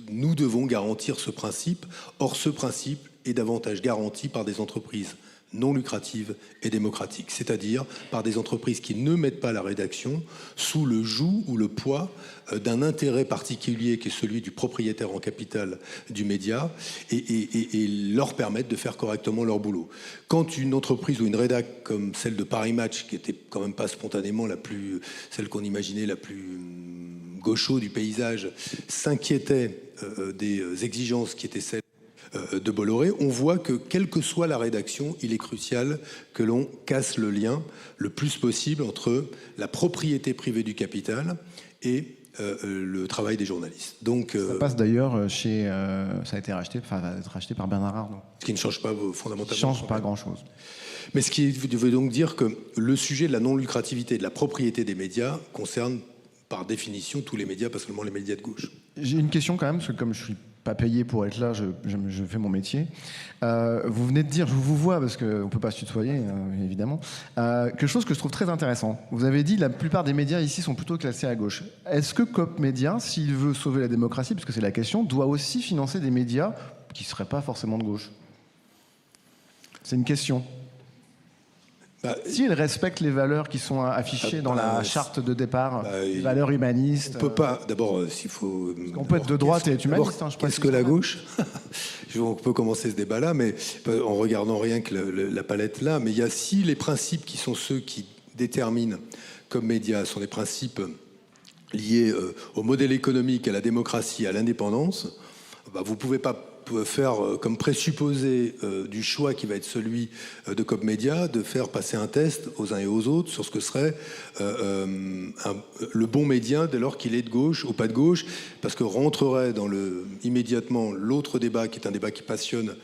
Nous devons garantir ce principe. Or, ce principe est davantage garanti par des entreprises non lucratives et démocratiques, c'est-à-dire par des entreprises qui ne mettent pas la rédaction sous le joug ou le poids d'un intérêt particulier qui est celui du propriétaire en capital du média et leur permettent de faire correctement leur boulot. Quand une entreprise ou une rédac comme celle de Paris Match, qui était quand même pas spontanément celle qu'on imaginait la plus gaucho du paysage, s'inquiétait des exigences qui étaient celles de Bolloré, on voit que quelle que soit la rédaction, il est crucial que l'on casse le lien le plus possible entre la propriété privée du capital et le travail des journalistes. Donc, ça passe d'ailleurs chez... ça a été racheté, va être racheté par Bernard Arnault. Ce qui ne change pas fondamentalement. Ce qui ne change pas grand-chose. Mais ce qui veut donc dire que le sujet de la non-lucrativité, de la propriété des médias concerne par définition tous les médias, pas seulement les médias de gauche. J'ai une question quand même, parce que comme je suis pas payé pour être là, je fais mon métier. Vous venez de dire, je vous vois parce qu'on ne peut pas se tutoyer, évidemment, quelque chose que je trouve très intéressant. Vous avez dit la plupart des médias ici sont plutôt classés à gauche. Est-ce que Cop Média, s'il veut sauver la démocratie, parce que c'est la question, doit aussi financer des médias qui ne seraient pas forcément de gauche? C'est une question. Si il respecte les valeurs qui sont affichées dans la charte de départ, les valeurs humanistes... On peut pas, d'abord, s'il faut... On peut être de droite et être humaniste. Qu'est-ce que la gauche? On peut commencer ce débat-là, mais en regardant rien que la palette là. Mais il y a si les principes qui sont ceux qui déterminent comme médias sont des principes liés au modèle économique, à la démocratie, à l'indépendance, vous ne pouvez pas faire comme présupposé du choix qui va être celui de Coop Média, de faire passer un test aux uns et aux autres sur ce que serait le bon média dès lors qu'il est de gauche ou pas de gauche, parce que rentrerait immédiatement l'autre débat, qui est un débat qui passionne,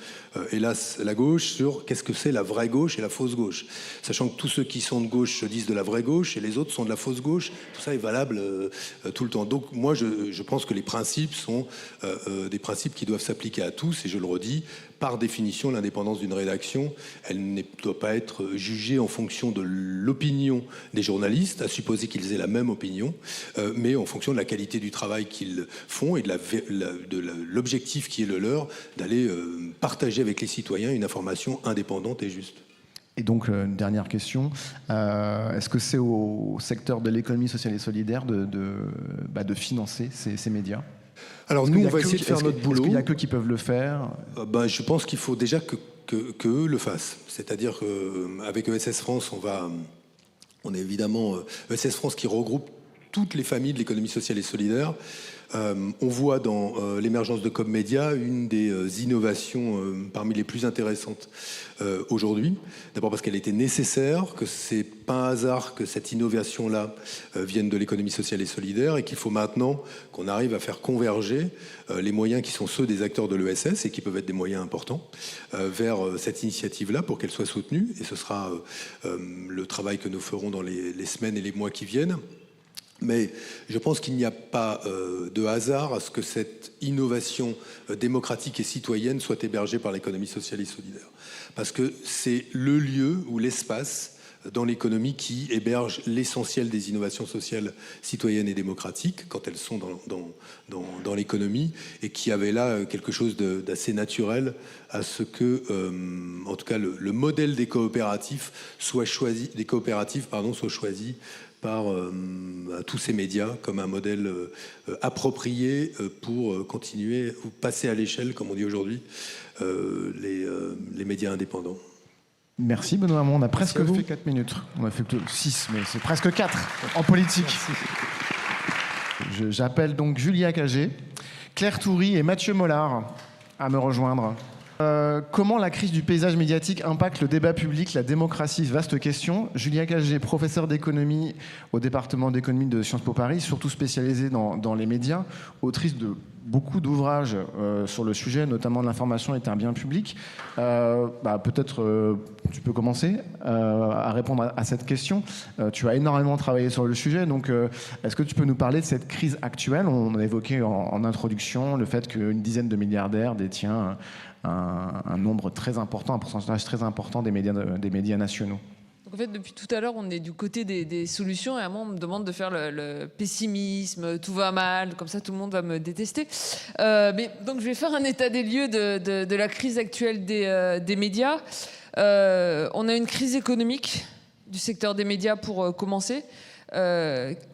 hélas, la gauche, sur qu'est-ce que c'est la vraie gauche et la fausse gauche. Sachant que tous ceux qui sont de gauche se disent de la vraie gauche et les autres sont de la fausse gauche, tout ça est valable tout le temps. Donc moi, je pense que les principes sont des principes qui doivent s'appliquer à tous, et je le redis, par définition, l'indépendance d'une rédaction, elle ne doit pas être jugée en fonction de l'opinion des journalistes, à supposer qu'ils aient la même opinion, mais en fonction de la qualité du travail qu'ils font et de l'objectif qui est le leur, d'aller partager avec les citoyens une information indépendante et juste. Et donc, une dernière question. Est-ce que c'est au secteur de l'économie sociale et solidaire de financer ces médias ? Alors nous, on va essayer de faire notre boulot. Est-ce qu'il n'y a que qui peuvent le faire ? Je pense qu'il faut déjà que eux le fassent. C'est-à-dire qu'avec ESS France, on est évidemment ESS France qui regroupe toutes les familles de l'économie sociale et solidaire. On voit dans l'émergence de Coop Média une des innovations parmi les plus intéressantes aujourd'hui. D'abord parce qu'elle était nécessaire, que c'est pas un hasard que cette innovation-là vienne de l'économie sociale et solidaire, et qu'il faut maintenant qu'on arrive à faire converger les moyens qui sont ceux des acteurs de l'ESS et qui peuvent être des moyens importants vers cette initiative-là pour qu'elle soit soutenue. Et ce sera le travail que nous ferons dans les semaines et les mois qui viennent. Mais je pense qu'il n'y a pas de hasard à ce que cette innovation démocratique et citoyenne soit hébergée par l'économie sociale et solidaire. Parce que c'est le lieu ou l'espace dans l'économie qui héberge l'essentiel des innovations sociales, citoyennes et démocratiques, quand elles sont dans l'économie, et qui avait là quelque chose d'assez naturel à ce que, en tout cas, le modèle des coopératifs soit choisi par tous ces médias comme un modèle approprié pour continuer ou passer à l'échelle, comme on dit aujourd'hui, les médias indépendants. Merci Benoît Hamon, on a presque fait 4 minutes. On a fait 6, mais c'est presque 4 en politique. J'appelle donc Julia Cagé, Claire Toury et Mathieu Mollard à me rejoindre. Comment la crise du paysage médiatique impacte le débat public, la démocratie? Vaste question. Julia Cagé, professeure d'économie au département d'économie de Sciences Po Paris, surtout spécialisée dans les médias, autrice de beaucoup d'ouvrages sur le sujet, notamment l'information est un bien public. Peut-être tu peux commencer à répondre à cette question. Tu as énormément travaillé sur le sujet, donc est-ce que tu peux nous parler de cette crise actuelle? On a évoqué en introduction le fait qu'une dizaine de milliardaires détient un nombre très important, un pourcentage très important des médias nationaux. Donc en fait, depuis tout à l'heure, on est du côté des solutions, et à moi, on me demande de faire le pessimisme, tout va mal, comme ça tout le monde va me détester. Donc je vais faire un état des lieux de la crise actuelle des médias. On a une crise économique du secteur des médias pour commencer.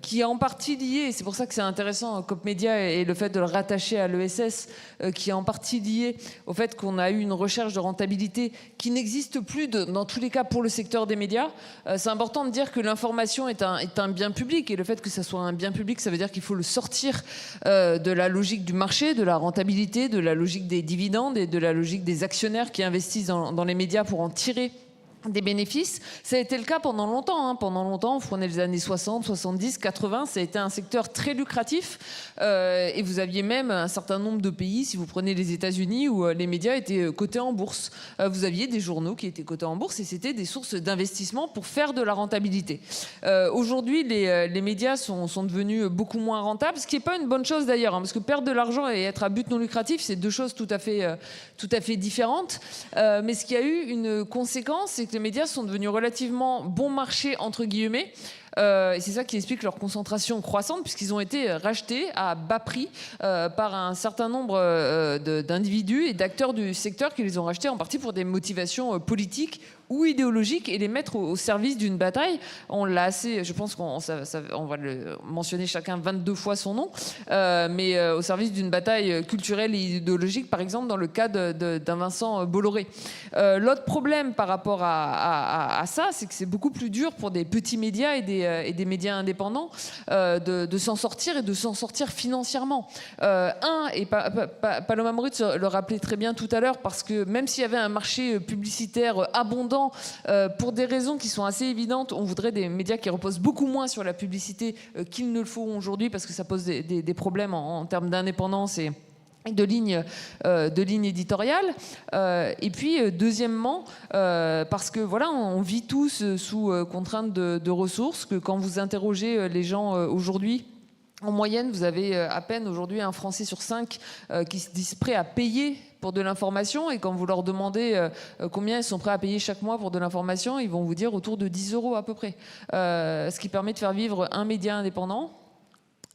Qui est en partie lié, et c'est pour ça que c'est intéressant, Coop Média et le fait de le rattacher à l'ESS, qui est en partie lié au fait qu'on a eu une recherche de rentabilité qui n'existe plus dans tous les cas pour le secteur des médias. C'est important de dire que l'information est un bien public, et le fait que ça soit un bien public, ça veut dire qu'il faut le sortir de la logique du marché, de la rentabilité, de la logique des dividendes et de la logique des actionnaires qui investissent dans les médias pour en tirer des bénéfices. Ça a été le cas pendant longtemps. Pendant longtemps, vous prenez les années 60, 70, 80, ça a été un secteur très lucratif. Et vous aviez même un certain nombre de pays, si vous prenez les États-Unis, où les médias étaient cotés en bourse. Vous aviez des journaux qui étaient cotés en bourse, et c'était des sources d'investissement pour faire de la rentabilité. Aujourd'hui, les médias sont devenus beaucoup moins rentables, ce qui n'est pas une bonne chose d'ailleurs, parce que perdre de l'argent et être à but non lucratif, c'est deux choses tout à fait différentes. Mais ce qui a eu une conséquence, c'est que les médias sont devenus relativement bon marché, entre guillemets. Et c'est ça qui explique leur concentration croissante, puisqu'ils ont été rachetés à bas prix par un certain nombre d'individus et d'acteurs du secteur qui les ont rachetés en partie pour des motivations politiques ou idéologiques, et les mettre au service d'une bataille. On l'a assez, je pense qu'on va le mentionner chacun 22 fois son nom, mais au service d'une bataille culturelle et idéologique, par exemple dans le cas d'un Vincent Bolloré. L'autre problème par rapport à ça, c'est que c'est beaucoup plus dur pour des petits médias et et des médias indépendants de s'en sortir et de s'en sortir financièrement. Et Paloma Moritz le rappelait très bien tout à l'heure, parce que même s'il y avait un marché publicitaire abondant, pour des raisons qui sont assez évidentes, on voudrait des médias qui reposent beaucoup moins sur la publicité qu'ils ne le font aujourd'hui, parce que ça pose des problèmes en termes d'indépendance et de ligne éditoriale. Et puis deuxièmement, parce que voilà, on vit tous sous contrainte de ressources, que quand vous interrogez les gens aujourd'hui, en moyenne, vous avez à peine aujourd'hui un Français sur 5 qui se disent prêts à payer pour de l'information, et quand vous leur demandez combien ils sont prêts à payer chaque mois pour de l'information, ils vont vous dire autour de 10 € à peu près. Ce qui permet de faire vivre un média indépendant.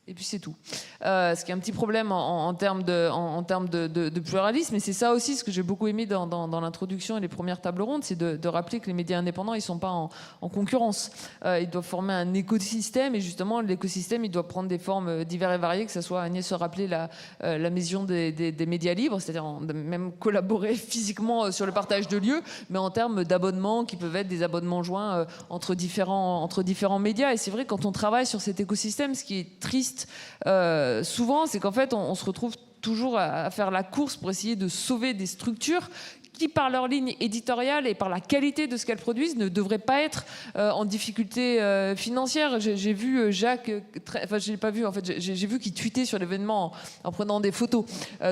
Et puis c'est tout. Ce qui est un petit problème en termes de pluralisme. Et c'est ça aussi ce que j'ai beaucoup aimé dans l'introduction et les premières tables rondes, c'est de rappeler que les médias indépendants, ils ne sont pas en concurrence. Ils doivent former un écosystème. Et justement, l'écosystème, il doit prendre des formes diverses et variées, que ce soit, Agnès se rappelait, la maison des médias libres, c'est-à-dire même collaborer physiquement sur le partage de lieux, mais en termes d'abonnements qui peuvent être des abonnements joints entre différents médias. Et c'est vrai, quand on travaille sur cet écosystème, ce qui est triste, souvent, c'est qu'en fait, on se retrouve toujours à faire la course pour essayer de sauver des structures qui, par leur ligne éditoriale et par la qualité de ce qu'elles produisent, ne devraient pas être en difficulté financière. J'ai vu Jacques, enfin je l'ai pas vu en fait, j'ai vu qu'il tweetait sur l'événement en prenant des photos.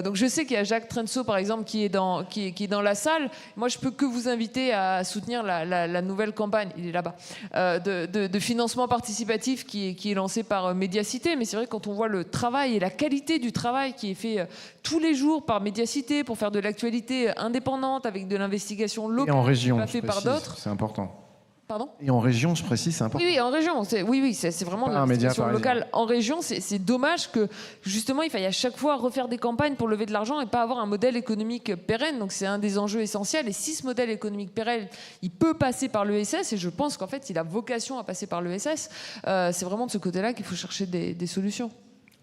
Donc je sais qu'il y a Jacques Trenso par exemple qui est dans la salle. Moi je peux que vous inviter à soutenir la nouvelle campagne, il est là-bas, de financement participatif qui est lancée par Médiacité. Mais c'est vrai que quand on voit le travail et la qualité du travail qui est fait tous les jours par Médiacité pour faire de l'actualité indépendante, avec de l'investigation locale, et en région, pas fait par d'autres. C'est important. Pardon ? Et en région, je précise, c'est important. Oui, en région. C'est vraiment de l'investigation locale en région. C'est dommage que, justement, il faille à chaque fois refaire des campagnes pour lever de l'argent et pas avoir un modèle économique pérenne. Donc, c'est un des enjeux essentiels. Et si ce modèle économique pérenne, il peut passer par l'ESS, et je pense qu'en fait, il a vocation à passer par l'ESS, c'est vraiment de ce côté-là qu'il faut chercher des solutions.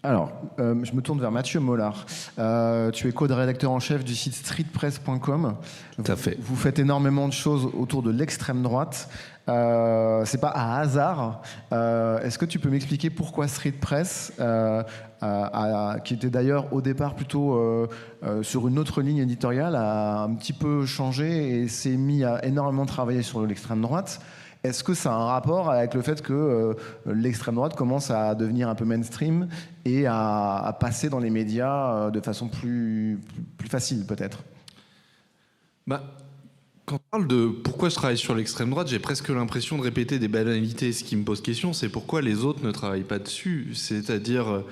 Alors, je me tourne vers Mathieu Mollard. Tu es co-rédacteur en chef du site streetpress.com. Tout à fait. Vous faites énormément de choses autour de l'extrême droite. C'est pas un hasard. Est-ce que tu peux m'expliquer pourquoi Street Press, qui était d'ailleurs au départ plutôt sur une autre ligne éditoriale, a un petit peu changé et s'est mis à énormément travailler sur l'extrême droite? Est-ce que ça a un rapport avec le fait que l'extrême droite commence à devenir un peu mainstream et à passer dans les médias de façon plus facile, peut-être ? Quand on parle de pourquoi je travaille sur l'extrême droite, j'ai presque l'impression de répéter des banalités. Ce qui me pose question, c'est pourquoi les autres ne travaillent pas dessus. C'est-à-dire,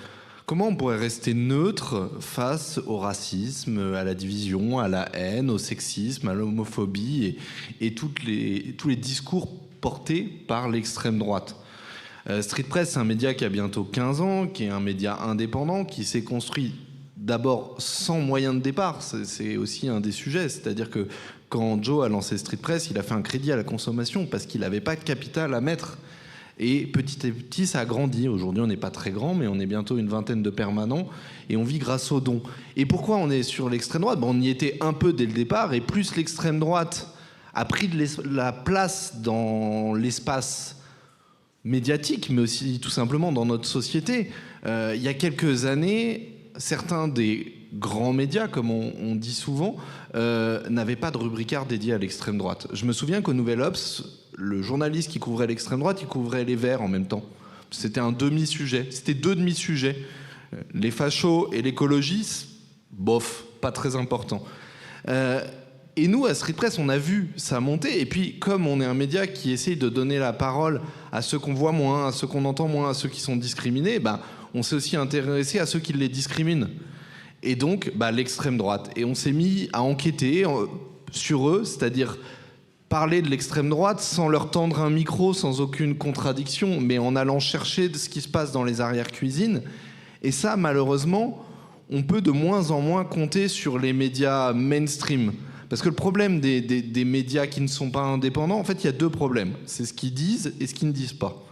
comment on pourrait rester neutre face au racisme, à la division, à la haine, au sexisme, à l'homophobie et tous les discours porté par l'extrême droite. Street Press, c'est un média qui a bientôt 15 ans, qui est un média indépendant, qui s'est construit d'abord sans moyens de départ. C'est aussi un des sujets. C'est-à-dire que quand Joe a lancé Street Press, il a fait un crédit à la consommation parce qu'il n'avait pas de capital à mettre. Et petit à petit, ça a grandi. Aujourd'hui, on n'est pas très grand, mais on est bientôt une vingtaine de permanents et on vit grâce aux dons. Et pourquoi on est sur l'extrême droite ? On y était un peu dès le départ, et plus l'extrême droite a pris de la place dans l'espace médiatique, mais aussi tout simplement dans notre société. Il y a quelques années, certains des grands médias, comme on dit souvent, n'avaient pas de rubricard dédié à l'extrême droite. Je me souviens qu'au Nouvel Obs, le journaliste qui couvrait l'extrême droite, il couvrait les Verts en même temps. C'était un demi-sujet, c'était 2 demi-sujets. Les fachos et l'écologie, bof, pas très important. Et nous, à Street Press, on a vu ça monter. Et puis, comme on est un média qui essaye de donner la parole à ceux qu'on voit moins, à ceux qu'on entend moins, à ceux qui sont discriminés, on s'est aussi intéressé à ceux qui les discriminent. Et donc, l'extrême droite. Et on s'est mis à enquêter sur eux, c'est-à-dire parler de l'extrême droite sans leur tendre un micro, sans aucune contradiction, mais en allant chercher ce qui se passe dans les arrière-cuisines. Et ça, malheureusement, on peut de moins en moins compter sur les médias mainstream. Parce que le problème des médias qui ne sont pas indépendants, en fait, il y a 2 problèmes. C'est ce qu'ils disent et ce qu'ils ne disent pas.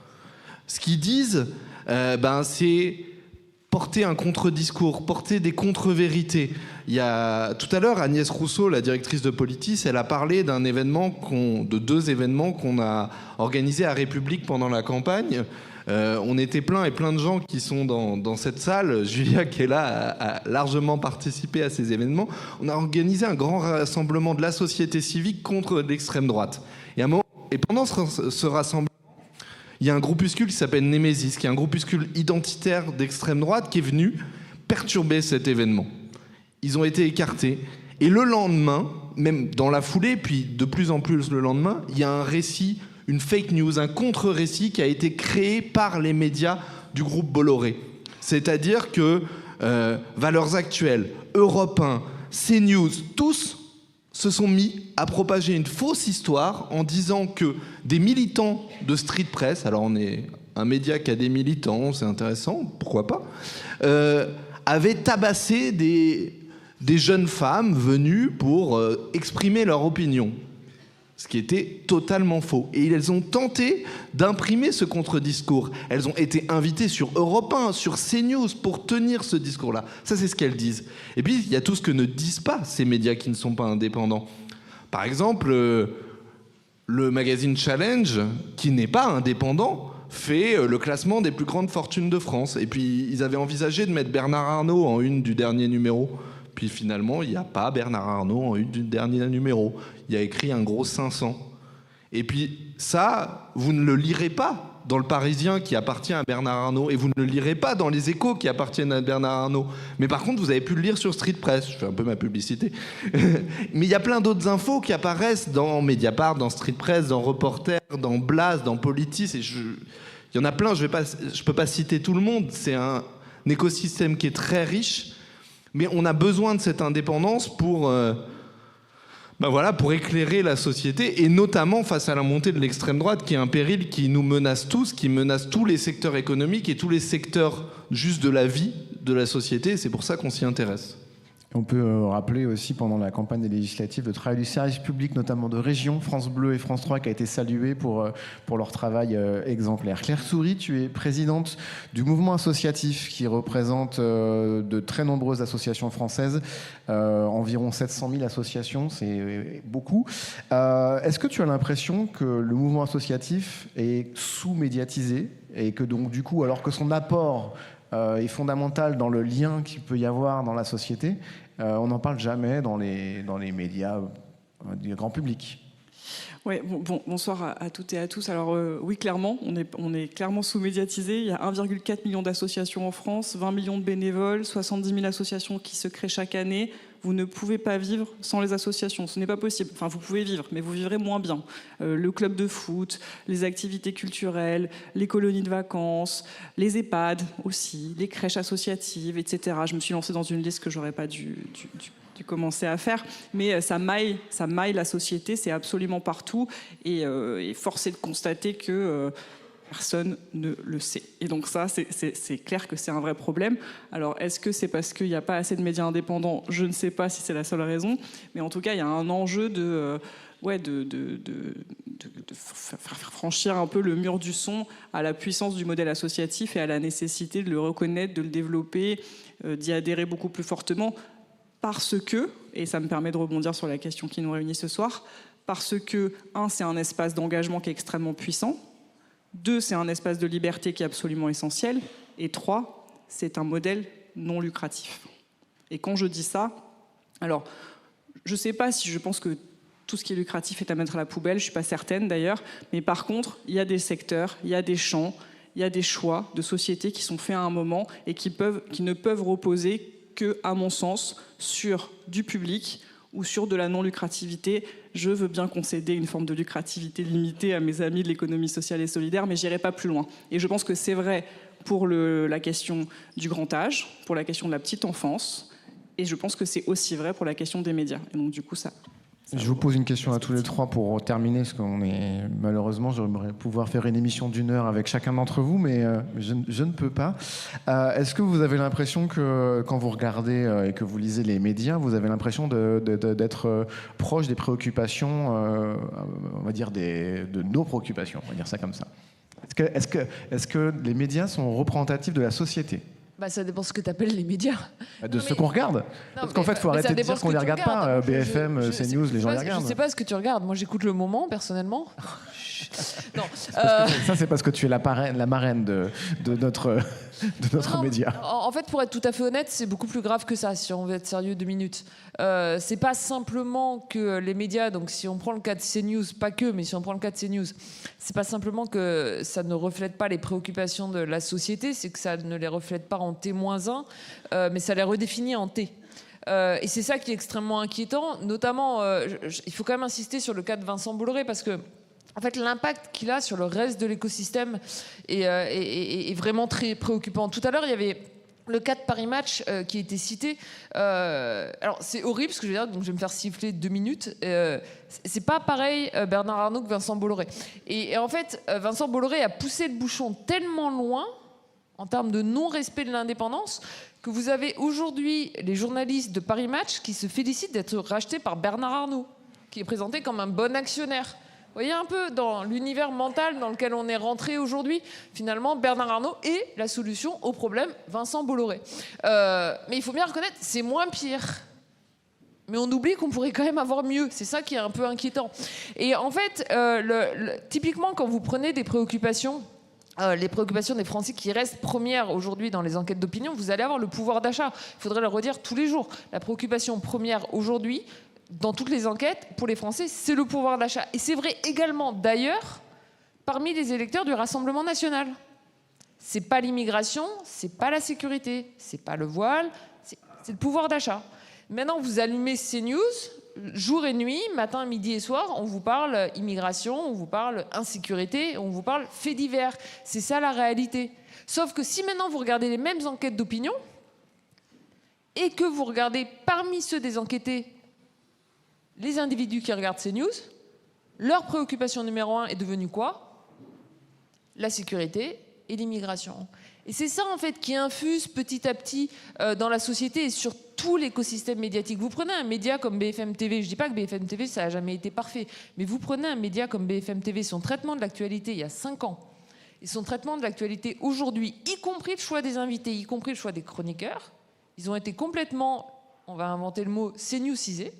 Ce qu'ils disent, c'est porter un contre-discours, porter des contre-vérités. Il y a tout à l'heure Agnès Rousseau, la directrice de Politis, elle a parlé de 2 événements qu'on a organisés à République pendant la campagne. On était plein de gens qui sont dans cette salle. Julia, qui est là, a largement participé à ces événements. On a organisé un grand rassemblement de la société civique contre l'extrême droite. Et pendant ce rassemblement, il y a un groupuscule qui s'appelle Némésis, qui est un groupuscule identitaire d'extrême droite qui est venu perturber cet événement. Ils ont été écartés. Et le lendemain, même dans la foulée, puis de plus en plus le lendemain, il y a un récit, une fake news, un contre-récit qui a été créé par les médias du groupe Bolloré. C'est-à-dire que Valeurs Actuelles, Europe 1, CNews, tous se sont mis à propager une fausse histoire en disant que des militants de Street Press, alors on est un média qui a des militants, c'est intéressant, pourquoi pas, avaient tabassé des jeunes femmes venues pour exprimer leur opinion. Ce qui était totalement faux. Et elles ont tenté d'imprimer ce contre-discours. Elles ont été invitées sur Europe 1, sur CNews, pour tenir ce discours-là. Ça, c'est ce qu'elles disent. Et puis, il y a tout ce que ne disent pas ces médias qui ne sont pas indépendants. Par exemple, le magazine Challenge, qui n'est pas indépendant, fait le classement des plus grandes fortunes de France. Et puis, ils avaient envisagé de mettre Bernard Arnault en une du dernier numéro. Puis finalement, il n'y a pas Bernard Arnault en une du dernier numéro. Il y a écrit un gros 500. Et puis ça, vous ne le lirez pas dans Le Parisien qui appartient à Bernard Arnault, et vous ne le lirez pas dans Les Échos qui appartiennent à Bernard Arnault. Mais par contre, vous avez pu le lire sur Street Press. Je fais un peu ma publicité. Mais il y a plein d'autres infos qui apparaissent dans Mediapart, dans Street Press, dans Reporter, dans Blast, dans Politis. Et il y en a plein, je peux pas citer tout le monde. C'est un écosystème qui est très riche. Mais on a besoin de cette indépendance pour éclairer la société, et notamment face à la montée de l'extrême droite, qui est un péril qui nous menace tous, qui menace tous les secteurs économiques et tous les secteurs juste de la vie de la société. C'est pour ça qu'on s'y intéresse. On peut rappeler aussi, pendant la campagne des législatives, le travail du service public, notamment de région, France Bleu et France 3, qui a été salué pour leur travail exemplaire. Claire Soury, tu es présidente du mouvement associatif qui représente de très nombreuses associations françaises, environ 700 000 associations, c'est beaucoup. Est-ce que tu as l'impression que le mouvement associatif est sous-médiatisé, et que donc du coup, alors que son apport est fondamental dans le lien qu'il peut y avoir dans la société, on n'en parle jamais dans les médias du grand public? Ouais, bonsoir à toutes et à tous. Alors oui, clairement, on est clairement sous-médiatisé. Il y a 1,4 million d'associations en France, 20 millions de bénévoles, 70 000 associations qui se créent chaque année. Vous ne pouvez pas vivre sans les associations, ce n'est pas possible. Enfin, vous pouvez vivre, mais vous vivrez moins bien. Le club de foot, les activités culturelles, les colonies de vacances, les EHPAD aussi, les crèches associatives, etc. Je me suis lancée dans une liste que j'aurais pas dû commencer à faire, mais ça maille la société, c'est absolument partout, et force est de constater que personne ne le sait. Et donc ça, c'est clair que c'est un vrai problème. Alors, est-ce que c'est parce qu'il n'y a pas assez de médias indépendants? Je ne sais pas si c'est la seule raison, mais en tout cas, il y a un enjeu de faire franchir un peu le mur du son à la puissance du modèle associatif et à la nécessité de le reconnaître, de le développer, d'y adhérer beaucoup plus fortement, parce que, et ça me permet de rebondir sur la question qui nous réunit ce soir, parce que, c'est un espace d'engagement qui est extrêmement puissant, 2, c'est un espace de liberté qui est absolument essentiel, et 3, c'est un modèle non lucratif. Et quand je dis ça, alors, je ne sais pas si je pense que tout ce qui est lucratif est à mettre à la poubelle, je ne suis pas certaine d'ailleurs, mais par contre, il y a des secteurs, il y a des champs, il y a des choix de société qui sont faits à un moment et qui ne peuvent reposer que, à mon sens, sur du public ou sur de la non-lucrativité. Je veux bien concéder une forme de lucrativité limitée à mes amis de l'économie sociale et solidaire, mais je n'irai pas plus loin. Et je pense que c'est vrai pour la question du grand âge, pour la question de la petite enfance, et je pense que c'est aussi vrai pour la question des médias. Et donc du coup, ça... Je vous pose une question à tous les trois pour terminer, parce qu'on est malheureusement, j'aimerais pouvoir faire une émission d'1 heure avec chacun d'entre vous, mais je ne peux pas. Est-ce que vous avez l'impression que quand vous regardez et que vous lisez les médias, vous avez l'impression d'être proche des préoccupations, on va dire de nos préoccupations, on va dire ça comme ça? Est-ce que les médias sont représentatifs de la société? Ça dépend ce que tu appelles les médias. De ce qu'on regarde. Parce qu'en fait, il faut arrêter de dire qu'on les regarde pas. BFM, CNews, les gens les regardent. Je sais pas ce que tu regardes. Moi, j'écoute Le Moment, personnellement. Non. Ça, c'est parce que tu es la marraine de notre média. En fait, pour être tout à fait honnête, c'est beaucoup plus grave que ça, si on veut être sérieux 2 minutes. C'est pas simplement que les médias, donc si on prend le cas de CNews, pas que, mais si on prend le cas de CNews, c'est pas simplement que ça ne reflète pas les préoccupations de la société, c'est que ça ne les reflète pas en T-1, mais ça les redéfinit en T. Et c'est ça qui est extrêmement inquiétant, notamment, il faut quand même insister sur le cas de Vincent Bolloré, parce que en fait, l'impact qu'il a sur le reste de l'écosystème est vraiment très préoccupant. Tout à l'heure, il y avait le cas de Paris Match qui a été cité. Alors, c'est horrible ce que je veux dire, donc je vais me faire siffler 2 minutes. C'est pas pareil Bernard Arnault que Vincent Bolloré. Et en fait, Vincent Bolloré a poussé le bouchon tellement loin en termes de non-respect de l'indépendance que vous avez aujourd'hui les journalistes de Paris Match qui se félicitent d'être rachetés par Bernard Arnault, qui est présenté comme un bon actionnaire. Vous voyez un peu dans l'univers mental dans lequel on est rentré aujourd'hui, finalement, Bernard Arnault est la solution au problème Vincent Bolloré. Mais il faut bien reconnaître, c'est moins pire. Mais on oublie qu'on pourrait quand même avoir mieux. C'est ça qui est un peu inquiétant. Et en fait, typiquement, quand vous prenez des préoccupations, les préoccupations des Français qui restent premières aujourd'hui dans les enquêtes d'opinion, vous allez avoir le pouvoir d'achat. Il faudrait le redire tous les jours. La préoccupation première aujourd'hui, dans toutes les enquêtes, pour les Français, c'est le pouvoir d'achat. Et c'est vrai également, d'ailleurs, parmi les électeurs du Rassemblement national. C'est pas l'immigration, c'est pas la sécurité, c'est pas le voile, c'est le pouvoir d'achat. Maintenant, vous allumez CNews, jour et nuit, matin, midi et soir, on vous parle immigration, on vous parle insécurité, on vous parle faits divers. C'est ça la réalité. Sauf que si maintenant vous regardez les mêmes enquêtes d'opinion et que vous regardez parmi ceux des enquêtés les individus qui regardent CNews, leur préoccupation numéro 1 est devenue quoi? La sécurité et l'immigration. Et c'est ça, en fait, qui infuse petit à petit dans la société et sur tout l'écosystème médiatique. Vous prenez un média comme BFM TV, je ne dis pas que BFM TV, ça n'a jamais été parfait, mais vous prenez un média comme BFM TV, son traitement de l'actualité il y a 5 ans, et son traitement de l'actualité aujourd'hui, y compris le choix des invités, y compris le choix des chroniqueurs, ils ont été complètement, on va inventer le mot, CNewsisés.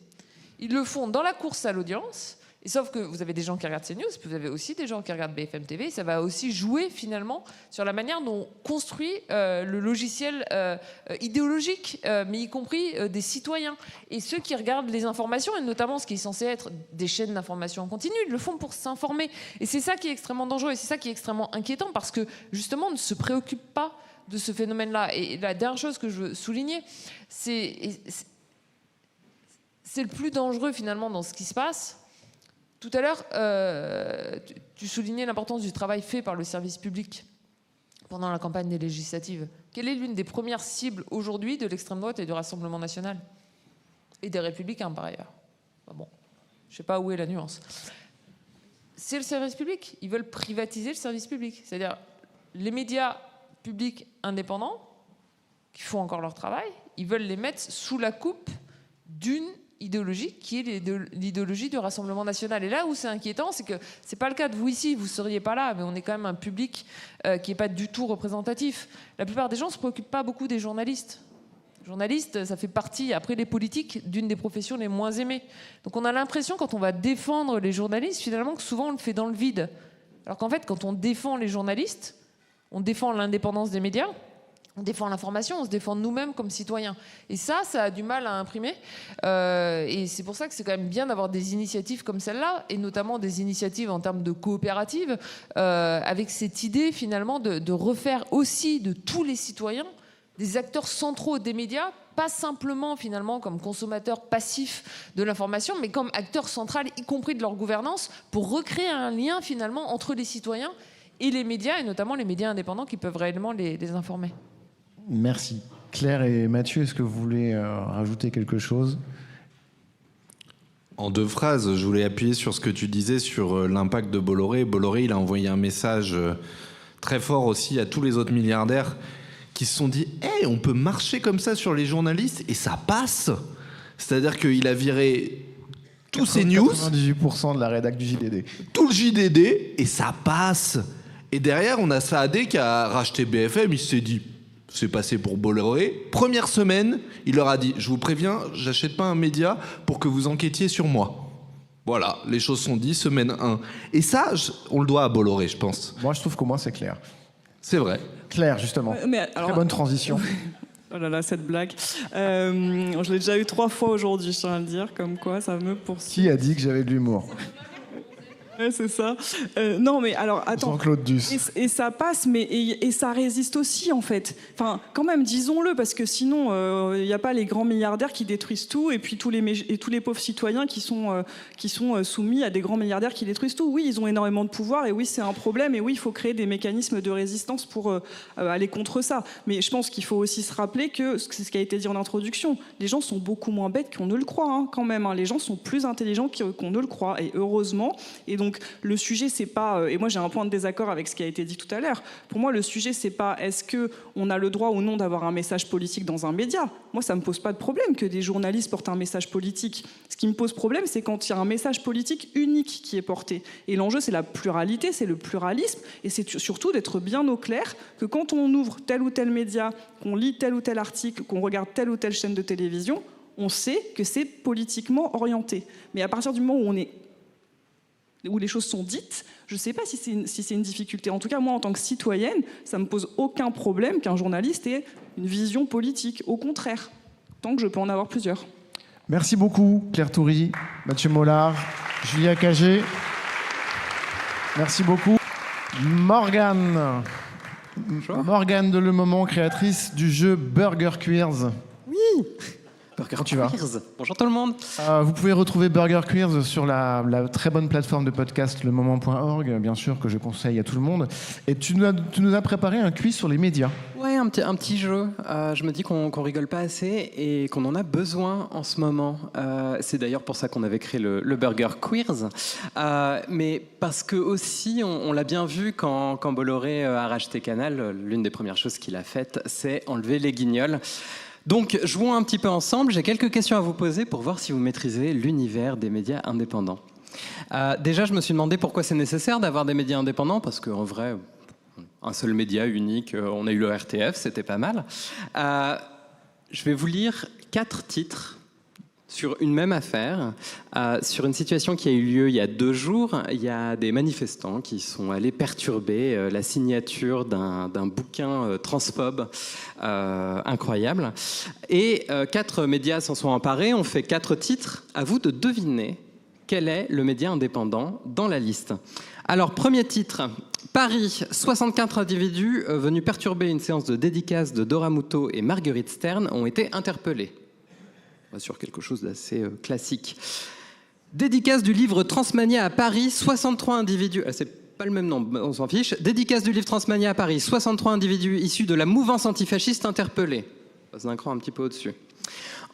Ils le font dans la course à l'audience, et sauf que vous avez des gens qui regardent CNews, puis vous avez aussi des gens qui regardent BFM TV, et ça va aussi jouer finalement sur la manière dont on construit le logiciel idéologique, mais y compris des citoyens. Et ceux qui regardent les informations, et notamment ce qui est censé être des chaînes d'information en continu, ils le font pour s'informer. Et c'est ça qui est extrêmement dangereux, et c'est ça qui est extrêmement inquiétant, parce que justement on ne se préoccupe pas de ce phénomène-là. Et la dernière chose que je veux souligner, c'est le plus dangereux finalement dans ce qui se passe. Tout à l'heure, tu soulignais l'importance du travail fait par le service public pendant la campagne des législatives. Quelle est l'une des premières cibles aujourd'hui de l'extrême droite et du Rassemblement national? Et des Républicains par ailleurs. Bon, je ne sais pas où est la nuance. C'est le service public. Ils veulent privatiser le service public. C'est-à-dire les médias publics indépendants qui font encore leur travail, ils veulent les mettre sous la coupe d'une idéologie qui est l'idéologie du Rassemblement national. Et là où c'est inquiétant, c'est que c'est pas le cas de vous ici, vous seriez pas là, mais on est quand même un public qui est pas du tout représentatif. La plupart des gens se préoccupent pas beaucoup des journalistes. Journaliste, ça fait partie, après les politiques, d'une des professions les moins aimées. Donc on a l'impression, quand on va défendre les journalistes, finalement, que souvent on le fait dans le vide. Alors qu'en fait, quand on défend les journalistes, on défend l'indépendance des médias, on défend l'information, on se défend nous-mêmes comme citoyens. Et ça a du mal à imprimer. Et c'est pour ça que c'est quand même bien d'avoir des initiatives comme celle-là, et notamment des initiatives en termes de coopératives, avec cette idée finalement de refaire aussi de tous les citoyens des acteurs centraux des médias, pas simplement finalement comme consommateurs passifs de l'information, mais comme acteurs centraux, y compris de leur gouvernance, pour recréer un lien finalement entre les citoyens et les médias, et notamment les médias indépendants qui peuvent réellement les informer. Merci. Claire et Mathieu, est-ce que vous voulez rajouter quelque chose? En 2 phrases, je voulais appuyer sur ce que tu disais sur l'impact de Bolloré. Bolloré, il a envoyé un message très fort aussi à tous les autres milliardaires qui se sont dit « Hey, on peut marcher comme ça sur les journalistes et ça passe !» C'est-à-dire qu'il a viré tous ces news, 98% de la rédac du JDD. Tout le JDD, et ça passe. Et derrière, on a Saadé qui a racheté BFM, il s'est dit C'est passé pour Bolloré. Première semaine, il leur a dit « Je vous préviens, j'achète pas un média pour que vous enquêtiez sur moi. » Voilà, les choses sont dites, semaine 1. Et ça, on le doit à Bolloré, je pense. Moi, je trouve qu'au moins, c'est clair. C'est vrai. Clair, justement. Très bonne transition. Oh là là, cette blague. Je l'ai déjà eu 3 fois aujourd'hui, je tiens à le dire, comme quoi ça me poursuit. Qui a dit que j'avais de l'humour ? Ouais, c'est ça. Non, mais alors, attends. Jean-Claude Duss. Et ça passe, mais et ça résiste aussi, en fait. Enfin, quand même, disons-le, parce que sinon, il n'y a pas les grands milliardaires qui détruisent tout, et puis tous les pauvres citoyens qui sont soumis à des grands milliardaires qui détruisent tout. Oui, ils ont énormément de pouvoir, et oui, c'est un problème, et oui, il faut créer des mécanismes de résistance pour aller contre ça. Mais je pense qu'il faut aussi se rappeler que, c'est ce qui a été dit en introduction, les gens sont beaucoup moins bêtes qu'on ne le croit, hein, quand même. Hein. Les gens sont plus intelligents qu'on ne le croit, et heureusement. Et donc, le sujet, c'est pas... Et moi, j'ai un point de désaccord avec ce qui a été dit tout à l'heure. Pour moi, le sujet, c'est pas est-ce qu'on a le droit ou non d'avoir un message politique dans un média. Moi, ça me pose pas de problème que des journalistes portent un message politique. Ce qui me pose problème, c'est quand il y a un message politique unique qui est porté. Et l'enjeu, c'est la pluralité, c'est le pluralisme. Et c'est surtout d'être bien au clair que quand on ouvre tel ou tel média, qu'on lit tel ou tel article, qu'on regarde telle ou telle chaîne de télévision, on sait que c'est politiquement orienté. Mais à partir du moment où les choses sont dites, je ne sais pas si c'est une difficulté. En tout cas, moi, en tant que citoyenne, ça ne me pose aucun problème qu'un journaliste ait une vision politique. Au contraire, tant que je peux en avoir plusieurs. Merci beaucoup, Claire Toury, Mathieu Mollard, Julia Cagé. Merci beaucoup. Morgane. Bonjour. Morgane de Le Moment, créatrice du jeu Burger Queers. Oui. Burger tu vas. Queers. Bonjour tout le monde. Vous pouvez retrouver Burger Queers sur la très bonne plateforme de podcast lemoment.org, bien sûr, que je conseille à tout le monde. Et tu nous as préparé un quiz sur les médias. Ouais, un petit jeu. Je me dis qu'on rigole pas assez et qu'on en a besoin en ce moment. C'est d'ailleurs pour ça qu'on avait créé le Burger Queers. Mais parce que aussi, on l'a bien vu quand Bolloré a racheté Canal, l'une des premières choses qu'il a faites, c'est enlever les guignols. Donc, jouons un petit peu ensemble. J'ai quelques questions à vous poser pour voir si vous maîtrisez l'univers des médias indépendants. Déjà, je me suis demandé pourquoi c'est nécessaire d'avoir des médias indépendants, parce qu'en vrai, un seul média unique, on a eu le RTF, c'était pas mal. Je vais vous lire 4 titres sur une même affaire, sur une situation qui a eu lieu il y a 2 jours. Il y a des manifestants qui sont allés perturber la signature d'un bouquin transphobe incroyable. Et 4 médias s'en sont emparés, ont fait 4 titres. À vous de deviner quel est le média indépendant dans la liste. Alors, premier titre, Paris, 64 individus venus perturber une séance de dédicace de Dora Muto et Marguerite Stern ont été interpellés. Sur quelque chose d'assez classique. Dédicace du livre Transmania à Paris, 63 individus... c'est pas le même nom, on s'en fiche. Dédicace du livre Transmania à Paris, 63 individus issus de la mouvance antifasciste interpellés. On passe d'un cran un petit peu au-dessus.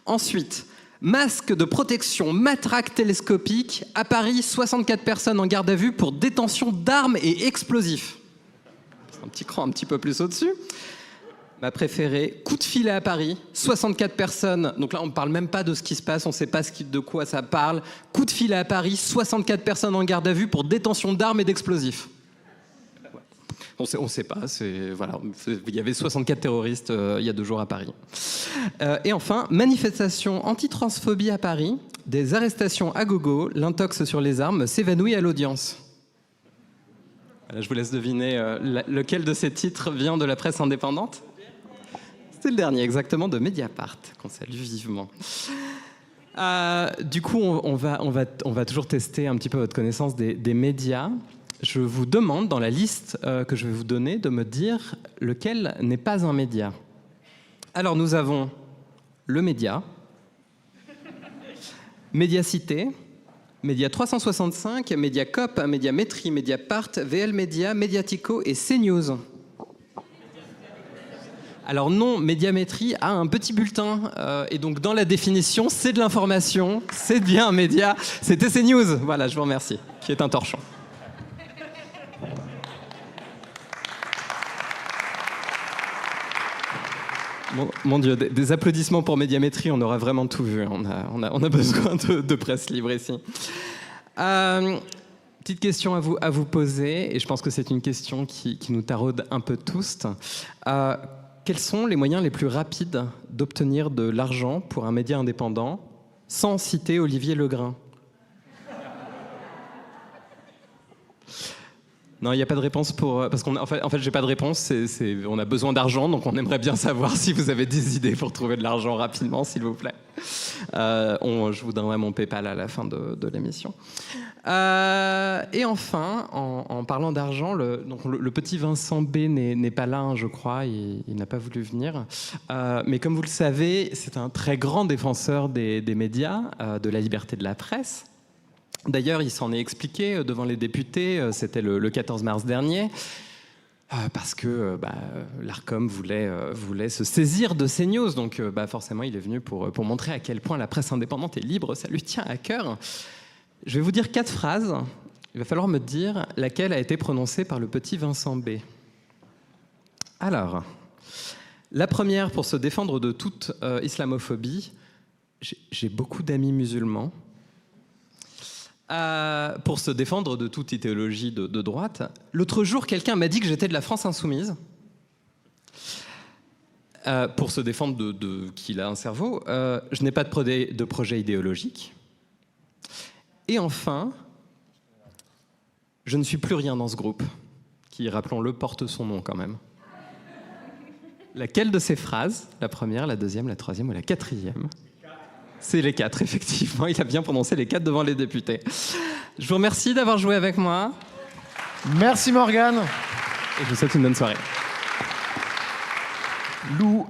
Ensuite, masque de protection, matraque télescopique. À Paris, 64 personnes en garde à vue pour détention d'armes et explosifs. Un petit cran un petit peu plus au-dessus. Ma préférée, coup de filet à Paris, 64 personnes, donc là on ne parle même pas de ce qui se passe, on ne sait pas de quoi ça parle. Coup de filet à Paris, 64 personnes en garde à vue pour détention d'armes et d'explosifs. On ne sait pas, voilà, il y avait 64 terroristes il y a 2 jours à Paris. Et enfin, manifestation anti-transphobie à Paris, des arrestations à gogo, l'intox sur les armes s'évanouit à l'audience. Je vous laisse deviner lequel de ces titres vient de la presse indépendante. C'est le dernier, exactement, de Mediapart, qu'on salue vivement. Du coup, on va toujours tester un petit peu votre connaissance des médias. Je vous demande, dans la liste que je vais vous donner, de me dire lequel n'est pas un média. Alors, nous avons le Média, Médiacité, Média 365, Mediacop, Médiamétrie, Mediapart, VL Média, Mediatico et CNews. Alors non, Médiamétrie a un petit bulletin, et donc dans la définition, c'est de l'information, c'est bien un média, c'était CNews. Voilà, je vous remercie, qui est un torchon. Mon Dieu, des applaudissements pour Médiamétrie, on aura vraiment tout vu. On a besoin de presse libre ici. Petite question à vous poser, et je pense que c'est une question qui nous taraude un peu tous. quels sont les moyens les plus rapides d'obtenir de l'argent pour un média indépendant sans citer Olivier Legrain? Non, il n'y a pas de réponse parce qu'en fait, j'ai pas de réponse. On a besoin d'argent, donc on aimerait bien savoir si vous avez des idées pour trouver de l'argent rapidement, s'il vous plaît. Je vous donnerai mon PayPal à la fin de l'émission. Et enfin, en parlant d'argent, le petit Vincent B n'est pas là, hein, je crois. Il n'a pas voulu venir. Mais comme vous le savez, c'est un très grand défenseur des médias, de la liberté de la presse. D'ailleurs, il s'en est expliqué devant les députés, c'était le 14 mars dernier, parce que l'Arcom voulait se saisir de CNews. Donc forcément, il est venu pour montrer à quel point la presse indépendante est libre, ça lui tient à cœur. Je vais vous dire 4 phrases. Il va falloir me dire laquelle a été prononcée par le petit Vincent B. Alors, la première, pour se défendre de toute islamophobie, j'ai beaucoup d'amis musulmans. Pour se défendre de toute idéologie de droite. L'autre jour, quelqu'un m'a dit que j'étais de la France insoumise. Pour se défendre qu'il a un cerveau. Je n'ai pas de projet idéologique. Et enfin, je ne suis plus rien dans ce groupe, qui, rappelons-le, porte son nom quand même. Laquelle de ces phrases, la première, la deuxième, la troisième ou la quatrième? C'est les 4, effectivement. Il a bien prononcé les 4 devant les députés. Je vous remercie d'avoir joué avec moi. Merci Morgane. Et je vous souhaite une bonne soirée. Lou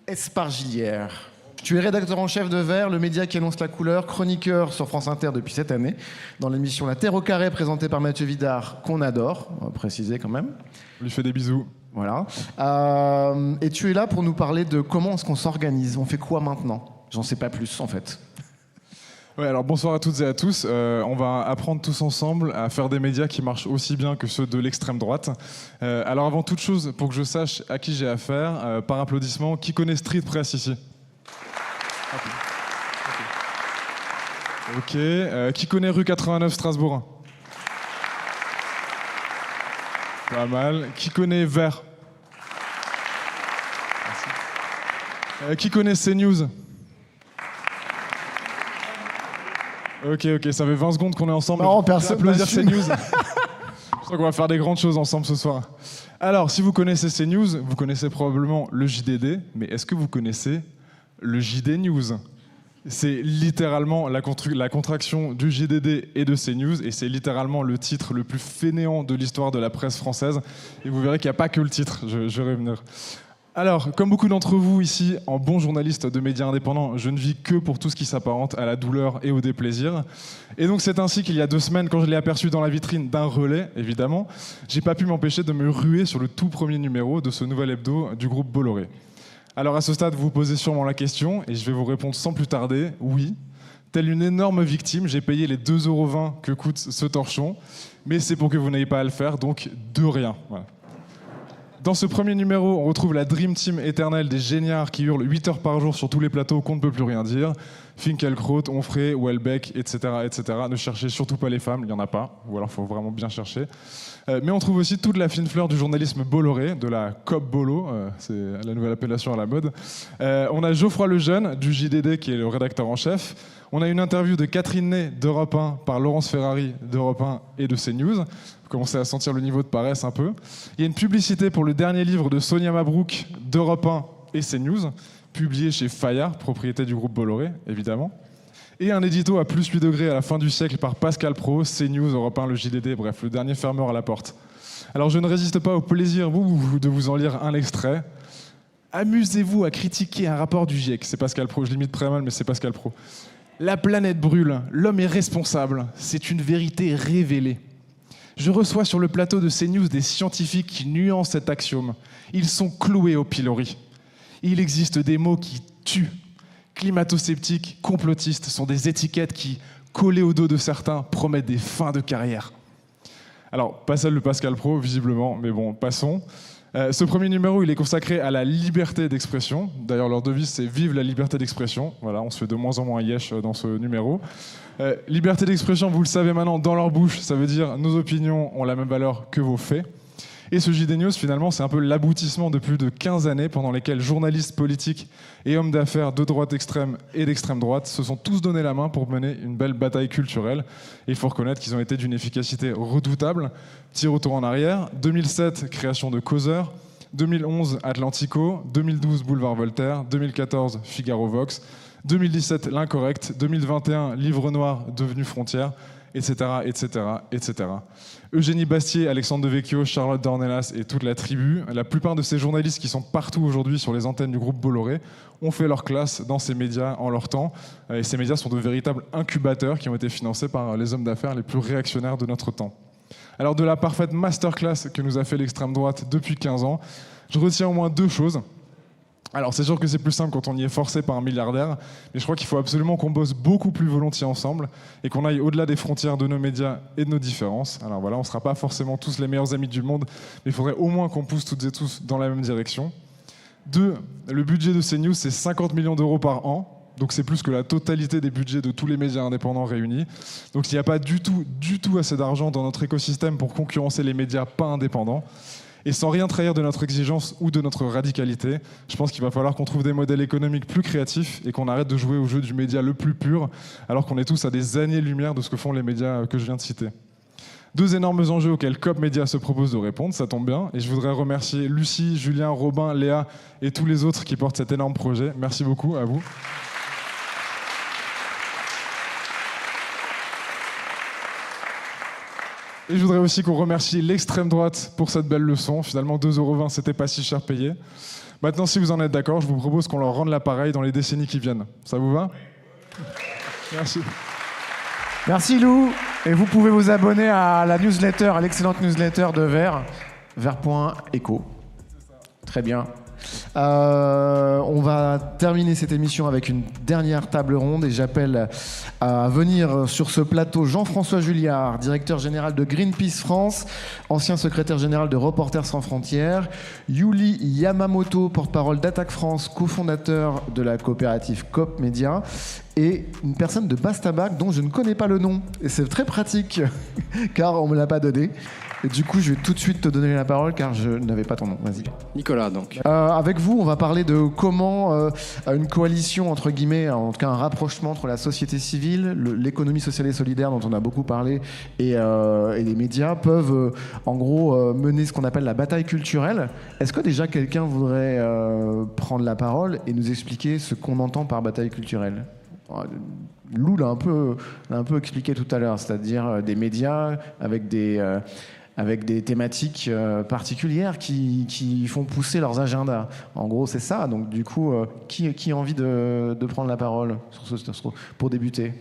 Espargilière. Tu es rédacteur en chef de Vert, le média qui annonce la couleur, chroniqueur sur France Inter depuis cette année, dans l'émission La Terre au carré présentée par Mathieu Vidard, qu'on adore, on va préciser quand même. On lui fait des bisous. Voilà. Et tu es là pour nous parler de comment est-ce qu'on s'organise, on fait quoi maintenant? J'en sais pas plus, en fait. Ouais, alors bonsoir à toutes et à tous. On va apprendre tous ensemble à faire des médias qui marchent aussi bien que ceux de l'extrême droite. Alors avant toute chose, pour que je sache à qui j'ai affaire, par applaudissement, qui connaît Street Press ici? Ok. Qui connaît rue 89 Strasbourg? Pas mal. Qui connaît Vert? Qui connaît CNews? Ok, ça fait 20 secondes qu'on est ensemble. Non, personne applaudir n'assume. CNews. Je crois qu'on va faire des grandes choses ensemble ce soir. Alors, si vous connaissez CNews, vous connaissez probablement le JDD, mais est-ce que vous connaissez le JD News? C'est littéralement la contraction du JDD et de CNews, et c'est littéralement le titre le plus fainéant de l'histoire de la presse française. Et vous verrez qu'il n'y a pas que le titre, je vais revenir. Alors, comme beaucoup d'entre vous ici, en bon journaliste de médias indépendants, je ne vis que pour tout ce qui s'apparente à la douleur et au déplaisir. Et donc c'est ainsi qu'il y a 2 semaines, quand je l'ai aperçu dans la vitrine d'un relais, évidemment, j'ai pas pu m'empêcher de me ruer sur le tout premier numéro de ce nouvel hebdo du groupe Bolloré. Alors à ce stade, vous vous posez sûrement la question, et je vais vous répondre sans plus tarder, oui. Telle une énorme victime, j'ai payé les 2,20 € que coûte ce torchon, mais c'est pour que vous n'ayez pas à le faire, donc de rien. Voilà. Dans ce premier numéro, on retrouve la Dream Team éternelle des géniards qui hurlent 8 heures par jour sur tous les plateaux qu'on ne peut plus rien dire. Finkielkraut, Onfray, Houellebecq, etc., etc. Ne cherchez surtout pas les femmes, il n'y en a pas, ou alors il faut vraiment bien chercher. Mais on trouve aussi toute la fine fleur du journalisme Bolloré, de la COP Bolo, c'est la nouvelle appellation à la mode. On a Geoffroy Lejeune, du JDD, qui est le rédacteur en chef. On a une interview de Catherine Ney d'Europe 1 par Laurence Ferrari d'Europe 1 et de CNews. Vous commencez à sentir le niveau de paresse un peu. Il y a une publicité pour le dernier livre de Sonia Mabrouk d'Europe 1 et CNews, publié chez Fayard, propriété du groupe Bolloré, évidemment. Et un édito à plus 8 degrés à la fin du siècle par Pascal Praud, CNews, Europe 1, le JDD, bref, le dernier fermeur à la porte. Alors je ne résiste pas au plaisir, de vous en lire un extrait. Amusez-vous à critiquer un rapport du GIEC. C'est Pascal Praud, je l'imite très mal, mais c'est Pascal Praud. La planète brûle, l'homme est responsable, c'est une vérité révélée. Je reçois sur le plateau de CNews des scientifiques qui nuancent cet axiome. Ils sont cloués au pilori. Il existe des mots qui tuent. Climato-sceptiques, complotistes sont des étiquettes qui, collées au dos de certains, promettent des fins de carrière. Alors, pas celle de Pascal Praud, visiblement, mais bon, passons. Ce premier numéro, il est consacré à la liberté d'expression. D'ailleurs, leur devise, c'est « Vive la liberté d'expression ». Voilà, on se fait de moins en moins yesh dans ce numéro. Liberté d'expression, vous le savez maintenant, dans leur bouche, ça veut dire « Nos opinions ont la même valeur que vos faits ». Et ce JD News, finalement, c'est un peu l'aboutissement de plus de 15 années pendant lesquelles journalistes politiques et hommes d'affaires de droite extrême et d'extrême droite se sont tous donné la main pour mener une belle bataille culturelle. Et il faut reconnaître qu'ils ont été d'une efficacité redoutable. Petit retour en arrière, 2007, création de Causeur, 2011, Atlantico, 2012, Boulevard Voltaire, 2014, Figaro Vox, 2017, L'Incorrect, 2021, Livre Noir devenu Frontière, etc., etc., etc. Eugénie Bastier, Alexandre Devecchio, Charlotte Dornelas et toute la tribu, la plupart de ces journalistes qui sont partout aujourd'hui sur les antennes du groupe Bolloré ont fait leur classe dans ces médias en leur temps. Et ces médias sont de véritables incubateurs qui ont été financés par les hommes d'affaires les plus réactionnaires de notre temps. Alors de la parfaite masterclass que nous a fait l'extrême droite depuis 15 ans, je retiens au moins 2 choses. Alors c'est sûr que c'est plus simple quand on y est forcé par un milliardaire, mais je crois qu'il faut absolument qu'on bosse beaucoup plus volontiers ensemble et qu'on aille au-delà des frontières de nos médias et de nos différences. Alors voilà, on ne sera pas forcément tous les meilleurs amis du monde, mais il faudrait au moins qu'on pousse toutes et tous dans la même direction. 2, le budget de CNews, c'est 50 millions d'euros par an. Donc c'est plus que la totalité des budgets de tous les médias indépendants réunis. Donc il n'y a pas du tout assez d'argent dans notre écosystème pour concurrencer les médias pas indépendants. Et sans rien trahir de notre exigence ou de notre radicalité, je pense qu'il va falloir qu'on trouve des modèles économiques plus créatifs et qu'on arrête de jouer au jeu du média le plus pur, alors qu'on est tous à des années-lumière de ce que font les médias que je viens de citer. 2 énormes enjeux auxquels COP Média se propose de répondre, ça tombe bien. Et je voudrais remercier Lucie, Julien, Robin, Léa et tous les autres qui portent cet énorme projet. Merci beaucoup à vous. Et je voudrais aussi qu'on remercie l'extrême droite pour cette belle leçon. Finalement, 2,20 €, c'était pas si cher payé. Maintenant, si vous en êtes d'accord, je vous propose qu'on leur rende l'appareil dans les décennies qui viennent. Ça vous va ? Merci. Merci Lou. Et vous pouvez vous abonner à la newsletter, à l'excellente newsletter de Vert, vert.eco. Très bien. On va terminer cette émission avec une dernière table ronde et j'appelle à venir sur ce plateau Jean-François Julliard, directeur général de Greenpeace France, ancien secrétaire général de Reporters sans frontières, Yuli Yamamoto, porte-parole d'Attaque France, cofondateur de la coopérative COP Média, et une personne de Bastabac dont je ne connais pas le nom. Et c'est très pratique, car on ne me l'a pas donné. Et du coup, je vais tout de suite te donner la parole, car je n'avais pas ton nom. Vas-y. Nicolas, donc. Avec vous, on va parler de comment une coalition, entre guillemets, en tout cas un rapprochement entre la société civile, l'économie sociale et solidaire, dont on a beaucoup parlé, et les médias, peuvent, en gros, mener ce qu'on appelle la bataille culturelle. Est-ce que déjà quelqu'un voudrait prendre la parole et nous expliquer ce qu'on entend par bataille culturelle ? Lou l'a un peu expliqué tout à l'heure, c'est-à-dire des médias avec des thématiques particulières qui font pousser leurs agendas. En gros, c'est ça. Donc, du coup, qui a envie de prendre la parole pour débuter ?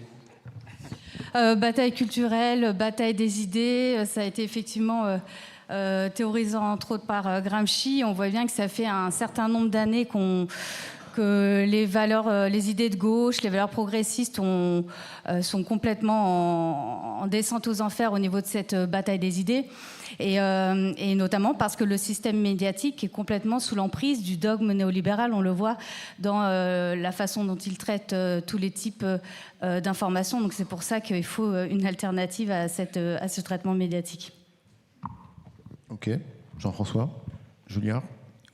Bataille culturelle, bataille des idées, ça a été effectivement théorisé entre autres par Gramsci. On voit bien que ça fait un certain nombre d'années que les valeurs, les idées de gauche, les valeurs progressistes sont complètement en descente aux enfers au niveau de cette bataille des idées. Et notamment parce que le système médiatique est complètement sous l'emprise du dogme néolibéral. On le voit dans la façon dont il traite tous les types d'informations. Donc c'est pour ça qu'il faut une alternative à ce traitement médiatique. Ok. Jean-François, Julien.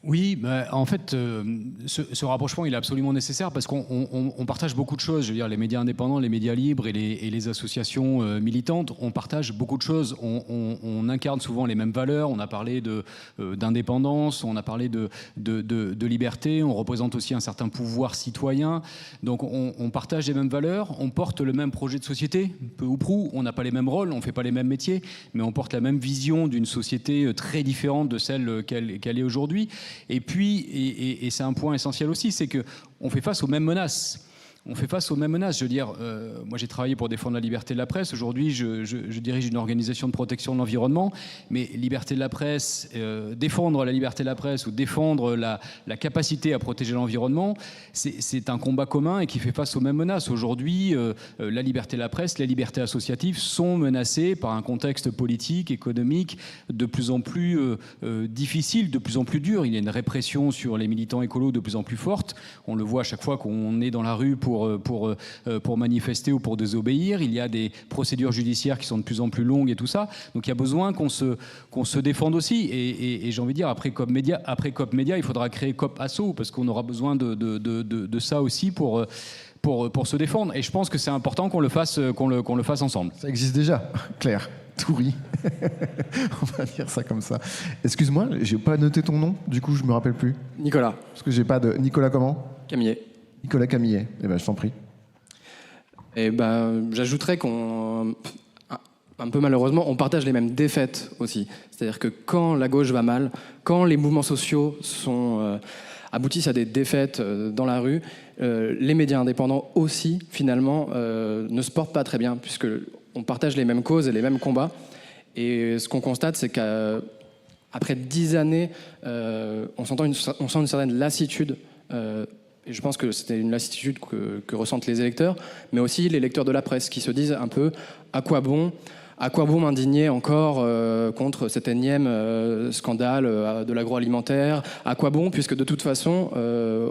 Oui, bah, en fait, ce rapprochement, il est absolument nécessaire parce qu'on partage beaucoup de choses. Je veux dire, les médias indépendants, les médias libres et les associations militantes, on partage beaucoup de choses. On incarne souvent les mêmes valeurs. On a parlé d'indépendance, on a parlé de liberté. On représente aussi un certain pouvoir citoyen. Donc, on partage les mêmes valeurs. On porte le même projet de société, peu ou prou. On n'a pas les mêmes rôles, on ne fait pas les mêmes métiers, mais on porte la même vision d'une société très différente de celle qu'elle est aujourd'hui. Et puis, et c'est un point essentiel aussi, c'est qu'on fait face aux mêmes menaces. On fait face aux mêmes menaces. Je veux dire, moi j'ai travaillé pour défendre la liberté de la presse. Aujourd'hui, je dirige une organisation de protection de l'environnement. Mais liberté de la presse, défendre la liberté de la presse ou défendre la capacité à protéger l'environnement, c'est un combat commun et qui fait face aux mêmes menaces. Aujourd'hui, la liberté de la presse, les libertés associatives sont menacées par un contexte politique, économique de plus en plus difficile, de plus en plus dur. Il y a une répression sur les militants écolos de plus en plus forte. On le voit à chaque fois qu'on est dans la rue pour pour manifester ou pour désobéir. Il y a des procédures judiciaires qui sont de plus en plus longues et tout ça. Donc il y a besoin qu'on se défende aussi. Et j'ai envie de dire, après COP Média, il faudra créer COP Asso, parce qu'on aura besoin de ça aussi pour se défendre. Et je pense que c'est important qu'on le fasse ensemble. Ça existe déjà, Claire Toury. On va dire ça comme ça. Excuse-moi, j'ai pas noté ton nom, du coup je me rappelle plus. Nicolas. Parce que j'ai pas de... Nicolas comment ? Camillet. Nicolas Camillet. Eh ben je t'en prie. Et j'ajouterais qu'on... Un peu malheureusement, on partage les mêmes défaites aussi. C'est-à-dire que quand la gauche va mal, quand les mouvements sociaux aboutissent à des défaites dans la rue, les médias indépendants aussi, finalement, ne se portent pas très bien, puisqu'on partage les mêmes causes et les mêmes combats. Et ce qu'on constate, c'est qu'après 10 années, on sent une certaine lassitude. Et je pense que c'était une lassitude que ressentent les électeurs, mais aussi les lecteurs de la presse, qui se disent un peu à quoi bon m'indigner encore contre cet énième scandale de l'agroalimentaire? À quoi bon, puisque de toute façon,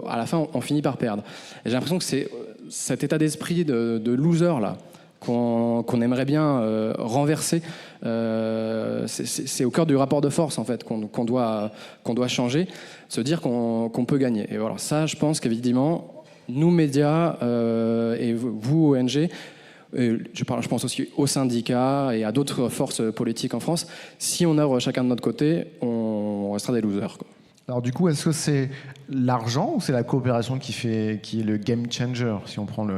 à la fin, on finit par perdre. Et j'ai l'impression que c'est cet état d'esprit de loser là qu'on aimerait bien renverser. C'est au cœur du rapport de force en fait qu'on doit changer, se dire qu'on peut gagner. Et voilà, ça, je pense qu'évidemment, nous médias et vous ONG, je pense aussi aux syndicats et à d'autres forces politiques en France, si on œuvre chacun de notre côté, on restera des losers, quoi. Alors du coup, est-ce que c'est l'argent ou c'est la coopération qui est le game changer, si on prend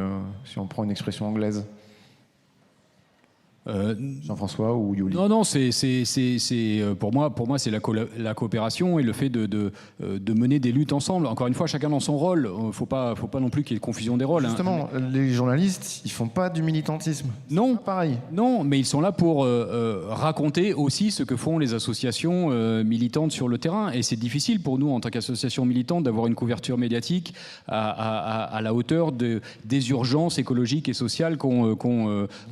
une expression anglaise ? Jean-François ou Yuli? Non, c'est pour moi c'est la coopération et le fait de mener des luttes ensemble. Encore une fois, chacun dans son rôle. Faut pas non plus qu'il y ait de confusion des rôles. Justement, les journalistes, ils font pas du militantisme. Non, pareil. Non, mais ils sont là pour raconter aussi ce que font les associations militantes sur le terrain. Et c'est difficile pour nous, en tant qu'association militante, d'avoir une couverture médiatique à la hauteur des urgences écologiques et sociales qu'on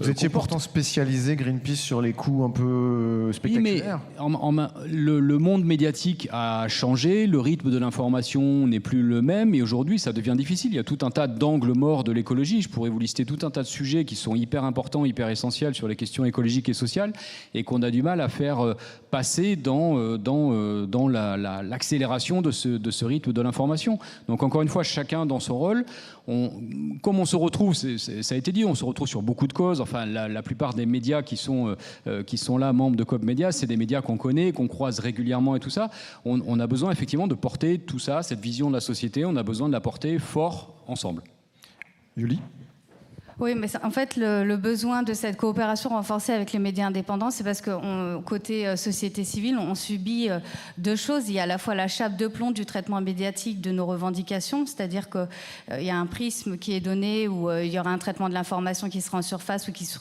Vous étiez pourtant spécialisé Greenpeace sur les coups un peu spectaculaires. Oui, mais le monde médiatique a changé, le rythme de l'information n'est plus le même, et aujourd'hui ça devient difficile. Il y a tout un tas d'angles morts de l'écologie. Je pourrais vous lister tout un tas de sujets qui sont hyper importants, hyper essentiels sur les questions écologiques et sociales, et qu'on a du mal à faire passer dans l'accélération de ce rythme de l'information. Donc encore une fois, chacun dans son rôle. Comme on se retrouve, ça a été dit, on se retrouve sur beaucoup de causes. Enfin, la plupart des médias qui sont là, membres de COP Média, c'est des médias qu'on connaît, qu'on croise régulièrement et tout ça. On a besoin effectivement de porter tout ça, cette vision de la société, on a besoin de la porter fort ensemble. Julie ? Oui, mais en fait, le besoin de cette coopération renforcée avec les médias indépendants, c'est parce que côté société civile, on subit deux choses. Il y a à la fois la chape de plomb du traitement médiatique de nos revendications, c'est-à-dire qu'il y a un prisme qui est donné où il y aura un traitement de l'information qui sera en surface ou qui se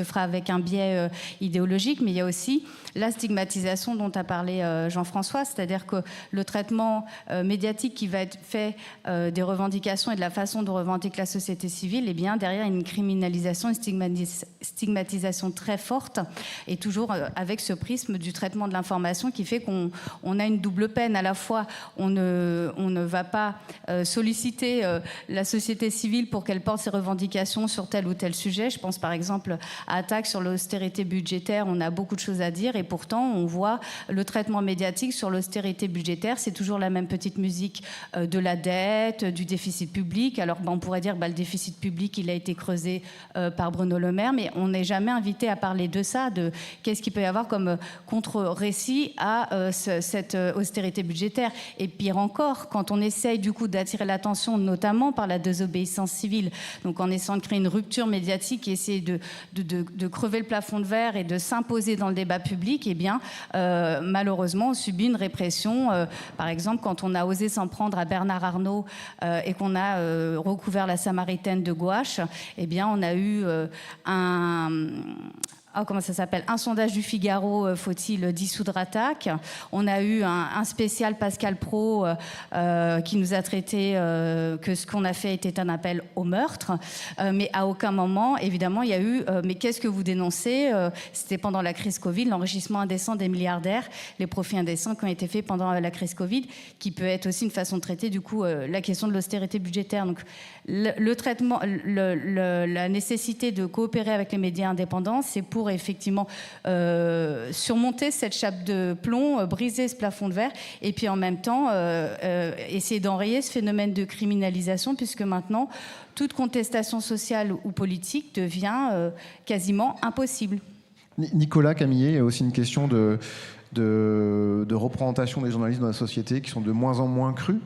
fera avec un biais idéologique, mais il y a aussi la stigmatisation dont a parlé Jean-François, c'est-à-dire que le traitement médiatique qui va être fait des revendications et de la façon dont revendique la société civile, eh bien, derrière une criminalisation, une stigmatisation très forte, et toujours avec ce prisme du traitement de l'information qui fait qu'on a une double peine. À la fois, on ne va pas solliciter la société civile pour qu'elle porte ses revendications sur tel ou tel sujet. Je pense par exemple à Attaque sur l'austérité budgétaire. On a beaucoup de choses à dire, et pourtant, on voit le traitement médiatique sur l'austérité budgétaire. C'est toujours la même petite musique de la dette, du déficit public. Alors, on pourrait dire le déficit public, il a été creusé par Bruno Le Maire, mais on n'est jamais invité à parler de ça, de qu'est-ce qu'il peut y avoir comme contre-récit à cette austérité budgétaire. Et pire encore, quand on essaye du coup d'attirer l'attention, notamment par la désobéissance civile, donc en essayant de créer une rupture médiatique et essayer de crever le plafond de verre et de s'imposer dans le débat public, eh bien, malheureusement, on subit une répression. Par exemple, quand on a osé s'en prendre à Bernard Arnault et qu'on a recouvert la Samaritaine de gouache, eh bien, on a eu comment ça s'appelle, un sondage du Figaro, faut-il dissoudre Attac. On a eu un spécial Pascal Praud qui nous a traité que ce qu'on a fait était un appel au meurtre. Mais à aucun moment, évidemment, il y a eu mais qu'est-ce que vous dénoncez? C'était pendant la crise Covid, l'enrichissement indécent des milliardaires, les profits indécents qui ont été faits pendant la crise Covid, qui peut être aussi une façon de traiter du coup la question de l'austérité budgétaire. Donc le traitement, la nécessité de coopérer avec les médias indépendants, c'est pour effectivement surmonter cette chape de plomb, briser ce plafond de verre, et puis en même temps essayer d'enrayer ce phénomène de criminalisation, puisque maintenant toute contestation sociale ou politique devient quasiment impossible. Nicolas Camillet, il y a aussi une question de représentation des journalistes dans la société qui sont de moins en moins crus,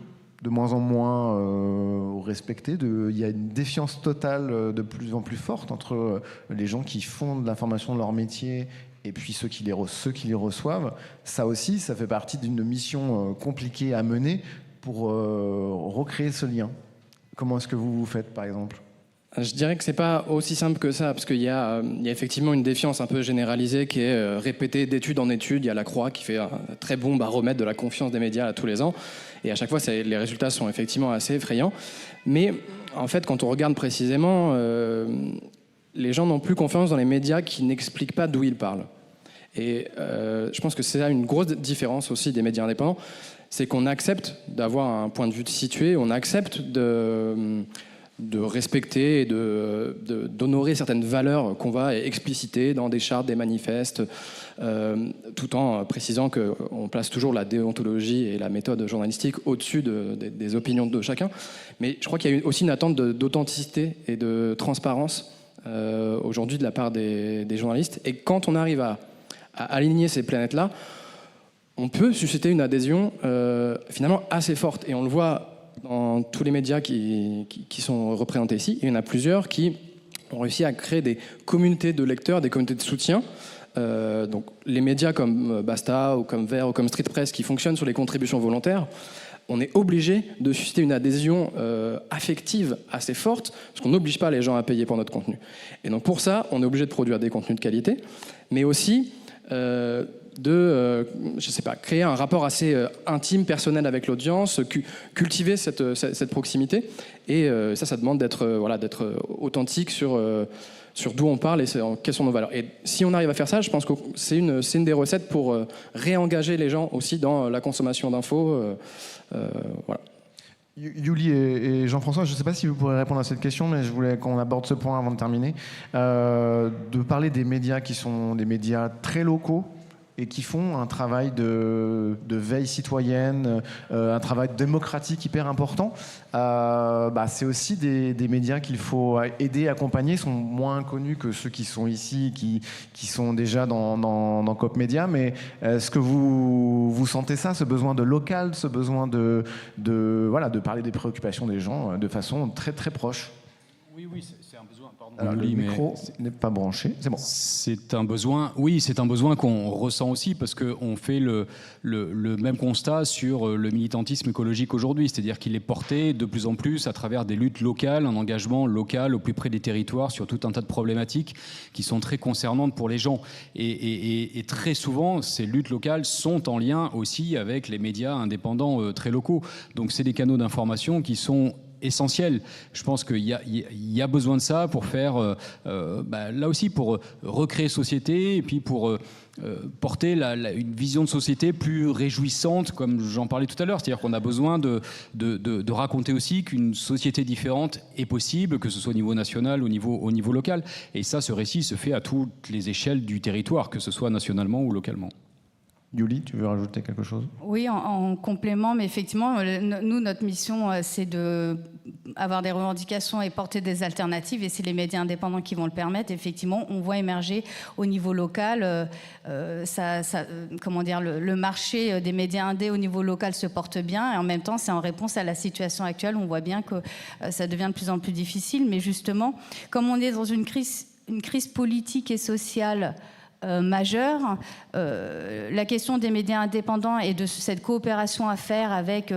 de moins en moins respectés. Il y a une défiance totale de plus en plus forte entre les gens qui font de l'information de leur métier et puis ceux qui les reçoivent. Ça aussi, ça fait partie d'une mission compliquée à mener pour recréer ce lien. Comment est-ce que vous faites, par exemple ? Je dirais que c'est pas aussi simple que ça, parce qu'il y a effectivement une défiance un peu généralisée qui est répétée d'étude en étude. Il y a la Croix qui fait un très bon baromètre de la confiance des médias à tous les ans. Et à chaque fois, les résultats sont effectivement assez effrayants. Mais en fait, quand on regarde précisément, les gens n'ont plus confiance dans les médias qui n'expliquent pas d'où ils parlent. Et je pense que c'est là une grosse différence aussi des médias indépendants. C'est qu'on accepte d'avoir un point de vue situé, on accepte de respecter et d'honorer certaines valeurs qu'on va expliciter dans des chartes, des manifestes, tout en précisant qu'on place toujours la déontologie et la méthode journalistique au-dessus des opinions de chacun. Mais je crois qu'il y a aussi une attente d'authenticité et de transparence aujourd'hui de la part des journalistes. Et quand on arrive à aligner ces planètes-là, on peut susciter une adhésion finalement assez forte. Et on le voit dans tous les médias qui sont représentés ici. Il y en a plusieurs qui ont réussi à créer des communautés de lecteurs, des communautés de soutien. Donc les médias comme Basta ou comme Vert ou comme Street Press qui fonctionnent sur les contributions volontaires, on est obligé de susciter une adhésion affective assez forte, parce qu'on n'oblige pas les gens à payer pour notre contenu. Et donc pour ça, on est obligé de produire des contenus de qualité, mais aussi créer un rapport assez intime, personnel avec l'audience, cultiver cette proximité. Et ça demande d'être authentique sur d'où on parle et quelles sont nos valeurs. Et si on arrive à faire ça, je pense que c'est une des recettes pour réengager les gens aussi dans la consommation d'infos. Voilà. Yuli et Jean-François, je ne sais pas si vous pourrez répondre à cette question, mais je voulais qu'on aborde ce point avant de terminer. De parler des médias qui sont des médias très locaux et qui font un travail de veille citoyenne, un travail démocratique hyper important. C'est aussi des médias qu'il faut aider, accompagner. Ils sont moins connus que ceux qui sont ici, qui sont déjà dans COP Média. Mais est-ce que vous sentez ça, ce besoin de local, ce besoin de parler des préoccupations des gens de façon très très proche ? Oui, c'est un besoin. Pardon. Alors, le micro n'est pas branché, c'est bon. C'est un besoin qu'on ressent aussi, parce qu'on fait le même constat sur le militantisme écologique aujourd'hui, c'est-à-dire qu'il est porté de plus en plus à travers des luttes locales, un engagement local au plus près des territoires sur tout un tas de problématiques qui sont très concernantes pour les gens. Et très souvent, ces luttes locales sont en lien aussi avec les médias indépendants très locaux. Donc c'est des canaux d'information qui sont essentiel. Je pense qu'il y a besoin de ça pour faire, là aussi, pour recréer société et puis pour porter une vision de société plus réjouissante, comme j'en parlais tout à l'heure. C'est-à-dire qu'on a besoin de raconter aussi qu'une société différente est possible, que ce soit au niveau national ou au niveau local. Et ça, ce récit se fait à toutes les échelles du territoire, que ce soit nationalement ou localement. Yuli, tu veux rajouter quelque chose ? Oui, en complément, mais effectivement, nous, notre mission, c'est d'avoir des revendications et porter des alternatives, et c'est les médias indépendants qui vont le permettre. Effectivement, on voit émerger au niveau local, le marché des médias indés au niveau local se porte bien, et en même temps, c'est en réponse à la situation actuelle. On voit bien que ça devient de plus en plus difficile, mais justement, comme on est dans une crise politique et sociale majeur. La question des médias indépendants et de cette coopération à faire avec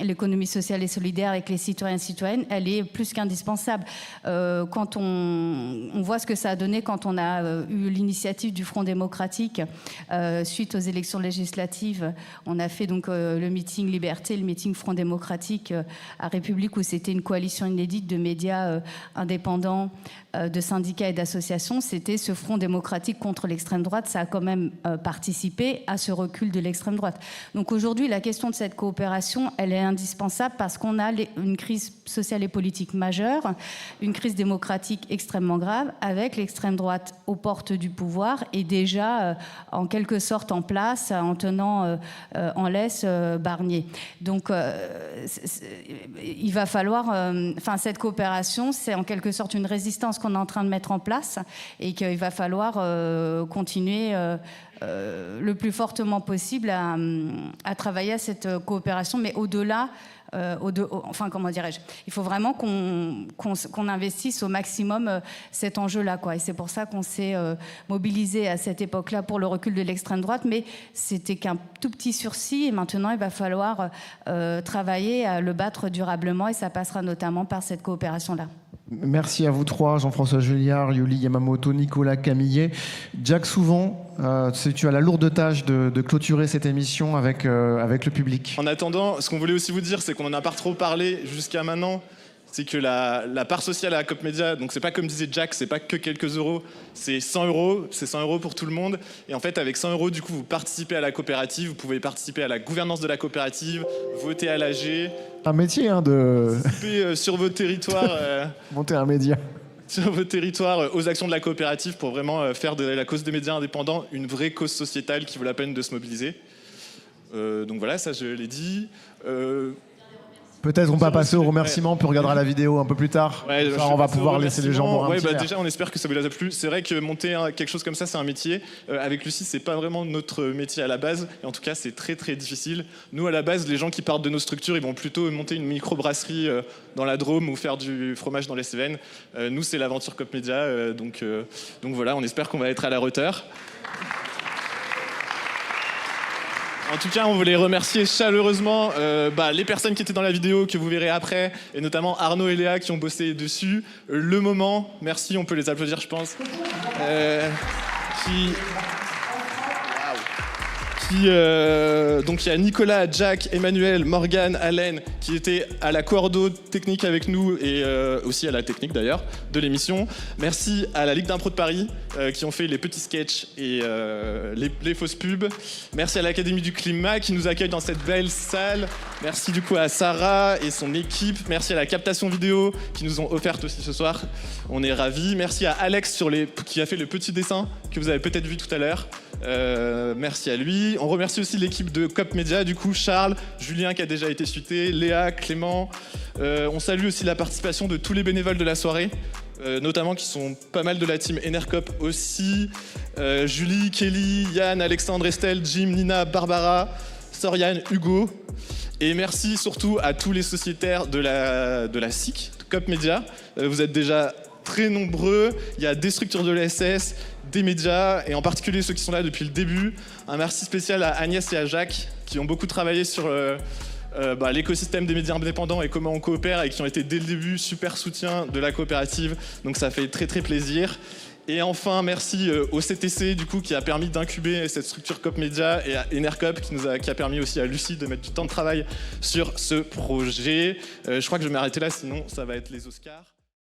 l'économie sociale et solidaire, avec les citoyens et citoyennes, elle est plus qu'indispensable. Quand on voit ce que ça a donné quand on a eu l'initiative du Front démocratique suite aux élections législatives, on a fait donc le meeting Liberté, le meeting Front démocratique à République, où c'était une coalition inédite de médias indépendants, de syndicats et d'associations. C'était ce Front démocratique contre l'extrême droite. Ça a quand même participé à ce recul de l'extrême droite. Donc aujourd'hui, la question de cette coopération, elle est indispensable parce qu'on a une crise sociale et politique majeure, une crise démocratique extrêmement grave, avec l'extrême droite aux portes du pouvoir et déjà en quelque sorte en place, en tenant en laisse Barnier. Donc il va falloir... cette coopération, c'est en quelque sorte une résistance qu'on est en train de mettre en place et qu'il va falloir continuer le plus fortement possible à travailler à cette coopération, mais au-delà, comment dirais-je, il faut vraiment qu'on investisse au maximum cet enjeu-là, quoi. Et c'est pour ça qu'on s'est mobilisé à cette époque-là pour le recul de l'extrême droite, mais c'était qu'un tout petit sursis et maintenant il va falloir travailler à le battre durablement et ça passera notamment par cette coopération-là. Merci à vous trois, Jean-François Julliard, Yuli Yamamoto, Nicolas Camillet. Jack, souvent, tu as la lourde tâche de clôturer cette émission avec le public. En attendant, ce qu'on voulait aussi vous dire, c'est qu'on n'en a pas trop parlé jusqu'à maintenant. C'est que la part sociale à la COP Média, donc c'est pas comme disait Jack, c'est pas que quelques euros, c'est 100 euros, c'est 100 euros pour tout le monde. Et en fait, avec 100 euros, du coup, vous participez à la coopérative, vous pouvez participer à la gouvernance de la coopérative, voter à l'AG. Un métier, de... participer sur vos territoires... monter un média. Sur vos territoires, aux actions de la coopérative pour vraiment faire de la cause des médias indépendants une vraie cause sociétale qui vaut la peine de se mobiliser. Donc voilà, ça je l'ai dit. Peut-être on va passer aux remerciements, puis on regardera la vidéo un peu plus tard. Ouais, on va pouvoir laisser les gens boire un petit verre. Déjà, on espère que ça vous a plu. C'est vrai que monter quelque chose comme ça, c'est un métier. Avec Lucie, c'est pas vraiment notre métier à la base. Et en tout cas, c'est très, très difficile. Nous, à la base, les gens qui partent de nos structures, ils vont plutôt monter une microbrasserie dans la Drôme ou faire du fromage dans les Cévennes. Nous, c'est l'aventure COP Média. Donc voilà, on espère qu'on va être à la hauteur. En tout cas, on voulait remercier chaleureusement les personnes qui étaient dans la vidéo, que vous verrez après, et notamment Arnaud et Léa qui ont bossé dessus. Le moment, merci, on peut les applaudir, je pense. Donc il y a Nicolas, Jack, Emmanuel, Morgane, Alain qui étaient à la coordo technique avec nous et aussi à la technique d'ailleurs de l'émission. Merci à la Ligue d'Impro de Paris qui ont fait les petits sketchs et les fausses pubs. Merci à l'Académie du Climat qui nous accueille dans cette belle salle. Merci du coup à Sarah et son équipe. Merci à la captation vidéo qui nous ont offerte aussi ce soir. On est ravis. Merci à Alex qui a fait le petit dessin que vous avez peut-être vu tout à l'heure. Merci à lui. On remercie aussi l'équipe de COP Média, du coup Charles, Julien qui a déjà été suité, Léa, Clément. On salue aussi la participation de tous les bénévoles de la soirée, notamment qui sont pas mal de la team Enercop aussi. Julie, Kelly, Yann, Alexandre, Estelle, Jim, Nina, Barbara, Soriane, Hugo. Et merci surtout à tous les sociétaires de la SIC, de COP Média. Vous êtes déjà très nombreux. Il y a des structures de l'ESS, des médias, et en particulier ceux qui sont là depuis le début. Un merci spécial à Agnès et à Jacques, qui ont beaucoup travaillé sur l'écosystème des médias indépendants et comment on coopère, et qui ont été dès le début super soutien de la coopérative. Donc ça fait très très plaisir. Et enfin, merci au CTC du coup, qui a permis d'incuber cette structure COP Média, et à Enercop qui a permis aussi à Lucie de mettre du temps de travail sur ce projet. Je crois que je vais m'arrêter là, sinon ça va être les Oscars.